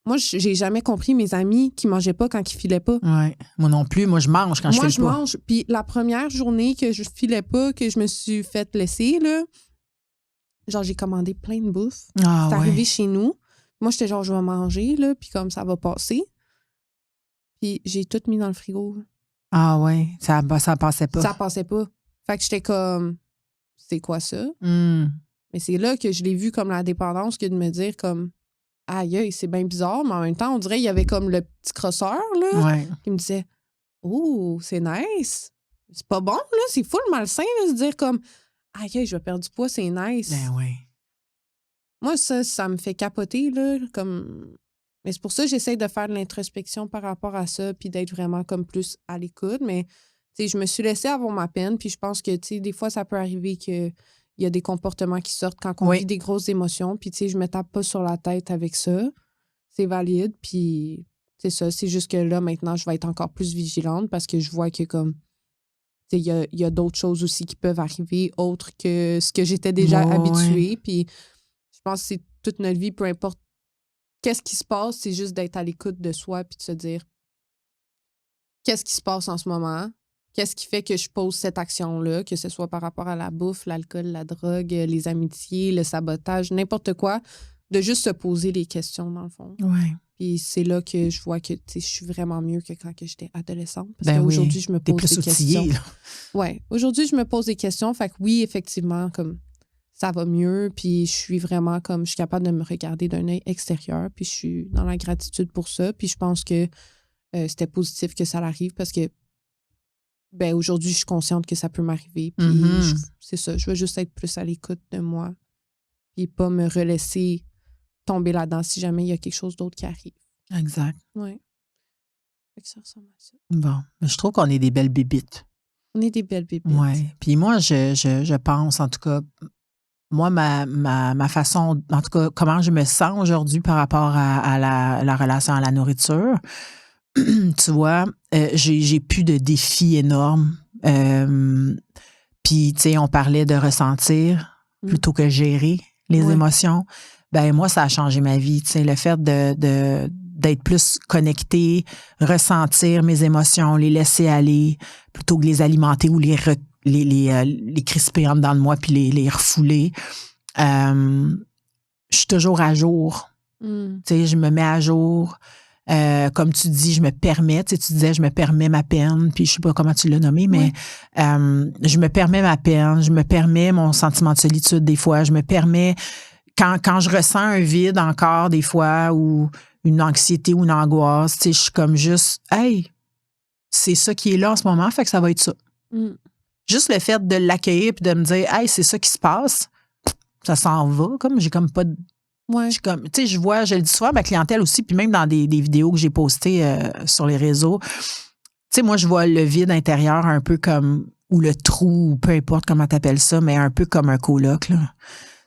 moi, j'ai jamais compris mes amis qui mangeaient pas quand ils filaient pas. Ouais. Moi non plus. Moi, je mange quand je file pas. Moi, je mange. Puis la première journée que je filais pas, que je me suis fait laisser, là, genre, j'ai commandé plein de bouffe. C'est arrivé chez nous. Moi, j'étais genre, je vais manger, là, puis comme ça va passer. Puis j'ai tout mis dans le frigo. Ah ouais, ça passait pas. Ça passait pas. Fait que j'étais comme, c'est quoi ça? Mm. Mais c'est là que je l'ai vu comme la dépendance que de me dire comme, aïe, c'est bien bizarre, mais en même temps, on dirait qu'il y avait comme le petit crosseur, là, qui me disait, oh, c'est nice. C'est pas bon, là, c'est full malsain de se dire comme, aïe, je vais perdre du poids, c'est nice. Ben oui. Moi, ça me fait capoter, là, comme... Mais c'est pour ça que j'essaie de faire de l'introspection par rapport à ça, puis d'être vraiment comme plus à l'écoute. Mais, tu sais, je me suis laissée avoir ma peine, puis je pense que, tu sais, des fois, ça peut arriver qu'il y a des comportements qui sortent quand on vit des grosses émotions, puis, tu sais, je me tape pas sur la tête avec ça. C'est valide, puis c'est ça. C'est juste que là, maintenant, je vais être encore plus vigilante parce que je vois que, comme, tu sais, il y a d'autres choses aussi qui peuvent arriver, autres que ce que j'étais déjà habituée, puis je pense que c'est toute notre vie, peu importe qu'est-ce qui se passe, c'est juste d'être à l'écoute de soi puis de se dire qu'est-ce qui se passe en ce moment, qu'est-ce qui fait que je pose cette action-là, que ce soit par rapport à la bouffe, l'alcool, la drogue, les amitiés, le sabotage, n'importe quoi, de juste se poser les questions dans le fond. Ouais. Puis c'est là que je vois que je suis vraiment mieux que quand j'étais adolescente. Parce qu'aujourd'hui, je me pose des questions. Oui, aujourd'hui, je me pose des questions. Fait que oui, effectivement, comme ça va mieux, puis je suis vraiment comme, je suis capable de me regarder d'un œil extérieur, puis je suis dans la gratitude pour ça, puis je pense que c'était positif que ça arrive parce que, ben aujourd'hui, je suis consciente que ça peut m'arriver, puis c'est ça, je veux juste être plus à l'écoute de moi, puis pas me relaisser tomber là-dedans si jamais il y a quelque chose d'autre qui arrive. Exact. Oui. Fait que ça ressemble à ça. Bon, mais je trouve qu'on est des belles bébites. On est des belles bébites. Oui, puis moi, je pense, en tout cas... Moi, ma façon, en tout cas, comment je me sens aujourd'hui par rapport à la relation à la nourriture, tu vois, j'ai plus de défis énormes. Puis, tu sais, on parlait de ressentir plutôt que gérer les émotions. Ben moi, ça a changé ma vie. Tu sais, le fait d'être plus connecté, ressentir mes émotions, les laisser aller, plutôt que les alimenter ou les crisper en dedans de moi puis les refouler. Je suis toujours à jour. Tu sais, je me mets à jour. Comme tu dis, je me permets. Tu sais, tu disais, je me permets ma peine. Puis je sais pas comment tu l'as nommé, mais je me permets ma peine. Je me permets mon sentiment de solitude des fois. Je me permets... Quand je ressens un vide encore des fois ou une anxiété ou une angoisse, tu sais, je suis comme juste, hey, c'est ça qui est là en ce moment, fait que ça va être ça. Juste le fait de l'accueillir puis de me dire, hey, c'est ça qui se passe, ça s'en va, comme j'ai comme pas de. Ouais. Tu sais, je le dis souvent à ma clientèle aussi, puis même dans des vidéos que j'ai postées sur les réseaux. Tu sais, moi, je vois le vide intérieur un peu comme, ou le trou, ou peu importe comment t'appelles ça, mais un peu comme un coloc, là.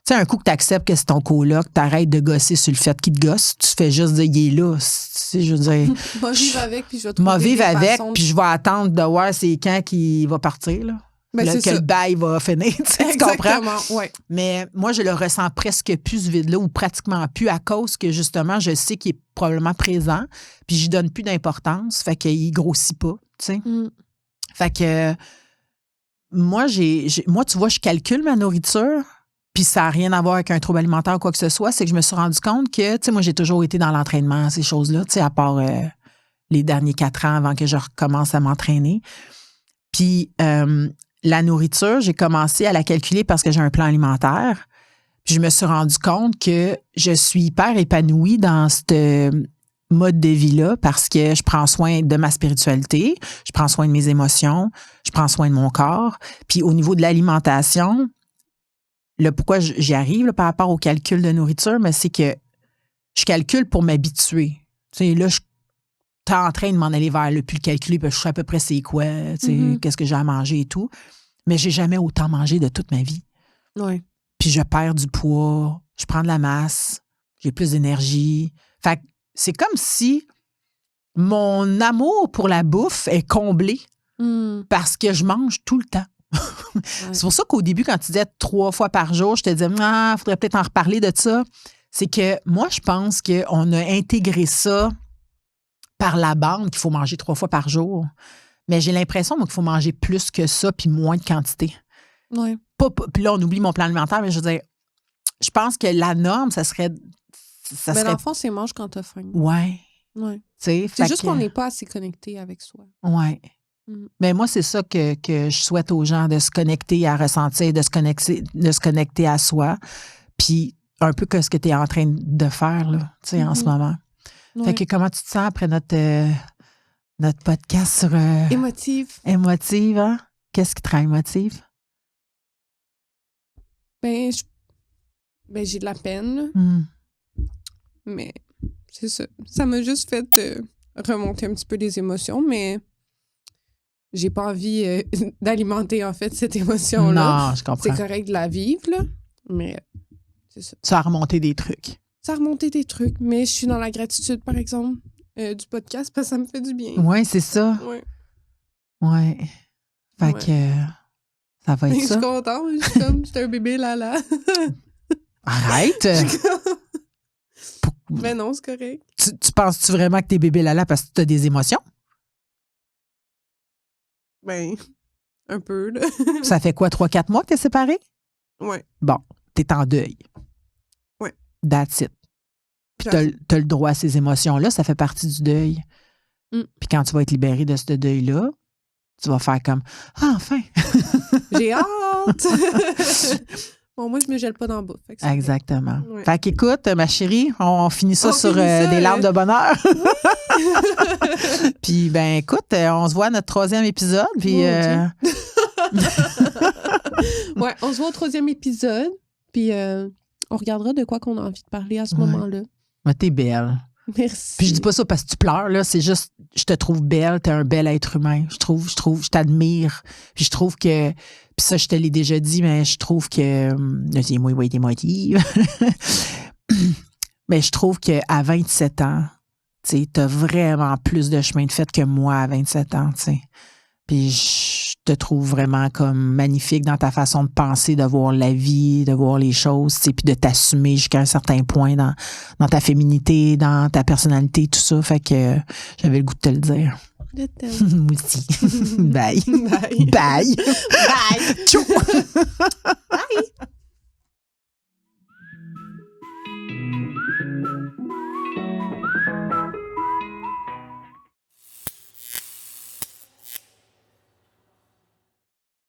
Tu sais, un coup que tu acceptes que c'est ton coloc, t'arrêtes de gosser sur le fait qu'il te gosse, tu fais juste dire, il est là. Je veux dire. Moi, vivre avec, puis je vais trouver des façons puis je vais attendre de voir c'est quand qu'il va partir, là. Ben, que le bail va finir, tu comprends? Ouais. Mais moi, je le ressens presque plus, ce vide-là, ou pratiquement plus, à cause que, justement, je sais qu'il est probablement présent, puis j'y donne plus d'importance, fait qu'il grossit pas, tu sais. Fait que moi, moi, tu vois, je calcule ma nourriture, puis ça n'a rien à voir avec un trouble alimentaire ou quoi que ce soit, c'est que je me suis rendu compte que, tu sais, moi, j'ai toujours été dans l'entraînement, ces choses-là, tu sais, à part les derniers 4 ans avant que je recommence à m'entraîner. Puis la nourriture, j'ai commencé à la calculer parce que j'ai un plan alimentaire. Puis je me suis rendu compte que je suis hyper épanouie dans ce mode de vie-là parce que je prends soin de ma spiritualité, je prends soin de mes émotions, je prends soin de mon corps. Puis au niveau de l'alimentation, pourquoi j'y arrive là, par rapport au calcul de nourriture, mais c'est que je calcule pour m'habituer. Tu sais, là, je suis en train de m'en aller vers le plus calculé, puis je sais à peu près c'est quoi, tu sais, qu'est-ce que j'ai à manger et tout. Mais j'ai jamais autant mangé de toute ma vie. Ouais. Puis je perds du poids, je prends de la masse, j'ai plus d'énergie. Fait que c'est comme si mon amour pour la bouffe est comblé parce que je mange tout le temps. Ouais. C'est pour ça qu'au début, quand tu disais 3 fois par jour, je te disais, faudrait peut-être en reparler de ça. C'est que moi, je pense qu'on a intégré ça par la bande qu'il faut manger 3 fois par jour. Mais j'ai l'impression, moi, qu'il faut manger plus que ça puis moins de quantité. Ouais. Puis là, on oublie mon plan alimentaire, mais je veux dire, je pense que la norme, ça serait. Mais dans le fond, c'est mange quand t'as faim. Ouais. Ouais. C'est juste qu'on n'est pas assez connecté avec soi. Ouais. Mais moi, c'est ça que je souhaite aux gens, de se connecter à ressentir, de se connecter à soi. Puis un peu que ce que tu es en train de faire là, tu sais, en ce moment. Ouais. Fait que comment tu te sens après notre podcast sur émotive, hein? Qu'est-ce qui te rend émotive? Ben, j'ai de la peine. Mais c'est ça. Ça m'a juste fait remonter un petit peu les émotions, mais j'ai pas envie d'alimenter, en fait, cette émotion-là. Non, je comprends. C'est correct de la vivre, là, mais c'est ça. Ça a remonté des trucs. Ça a remonté des trucs, mais je suis dans la gratitude, par exemple, du podcast, parce que ça me fait du bien. Oui, c'est ça. Ouais. Ouais. Fait que ça va être ça. Je suis contente. Je suis comme, c'est un bébé Lala. Arrête! Mais non, c'est correct. Tu penses-tu vraiment que t'es bébé Lala parce que tu as des émotions? Ben, un peu, là. Ça fait quoi, 3-4 mois que t'es séparée? Ouais. Bon, t'es en deuil. Ouais. That's it. Puis t'as le droit à ces émotions-là, ça fait partie du deuil. Puis quand tu vas être libéré de ce deuil-là, tu vas faire comme « Ah, enfin! » J'ai hâte! Bon, moi, je me gèle pas dans le bout. Exactement. Ouais. Fait qu'écoute, ma chérie, on finit ça sur des larmes de bonheur. Puis, ben écoute, on se voit à notre 3e épisode. Puis, ouais, on se voit au 3e épisode. Puis, on regardera de quoi qu'on a envie de parler à ce moment-là. Mais t'es belle. Merci. Puis je dis pas ça parce que tu pleures, là. C'est juste, je te trouve belle. T'es un bel être humain. Je t'admire. Puis je trouve que, puis ça, je te l'ai déjà dit, mais je trouve que, c'est moi, t'es moitié. Mais je trouve qu'à 27 ans, tu sais, t'as vraiment plus de chemin de fait que moi à 27 ans, tu sais. Puis je te trouve vraiment comme magnifique dans ta façon de penser, de voir la vie, de voir les choses, tu sais, puis de t'assumer jusqu'à un certain point dans ta féminité, dans ta personnalité, tout ça. Fait que j'avais le goût de te le dire. Je t'aime. Moi aussi. Bye. Bye. Bye. Bye. Tchou. Bye.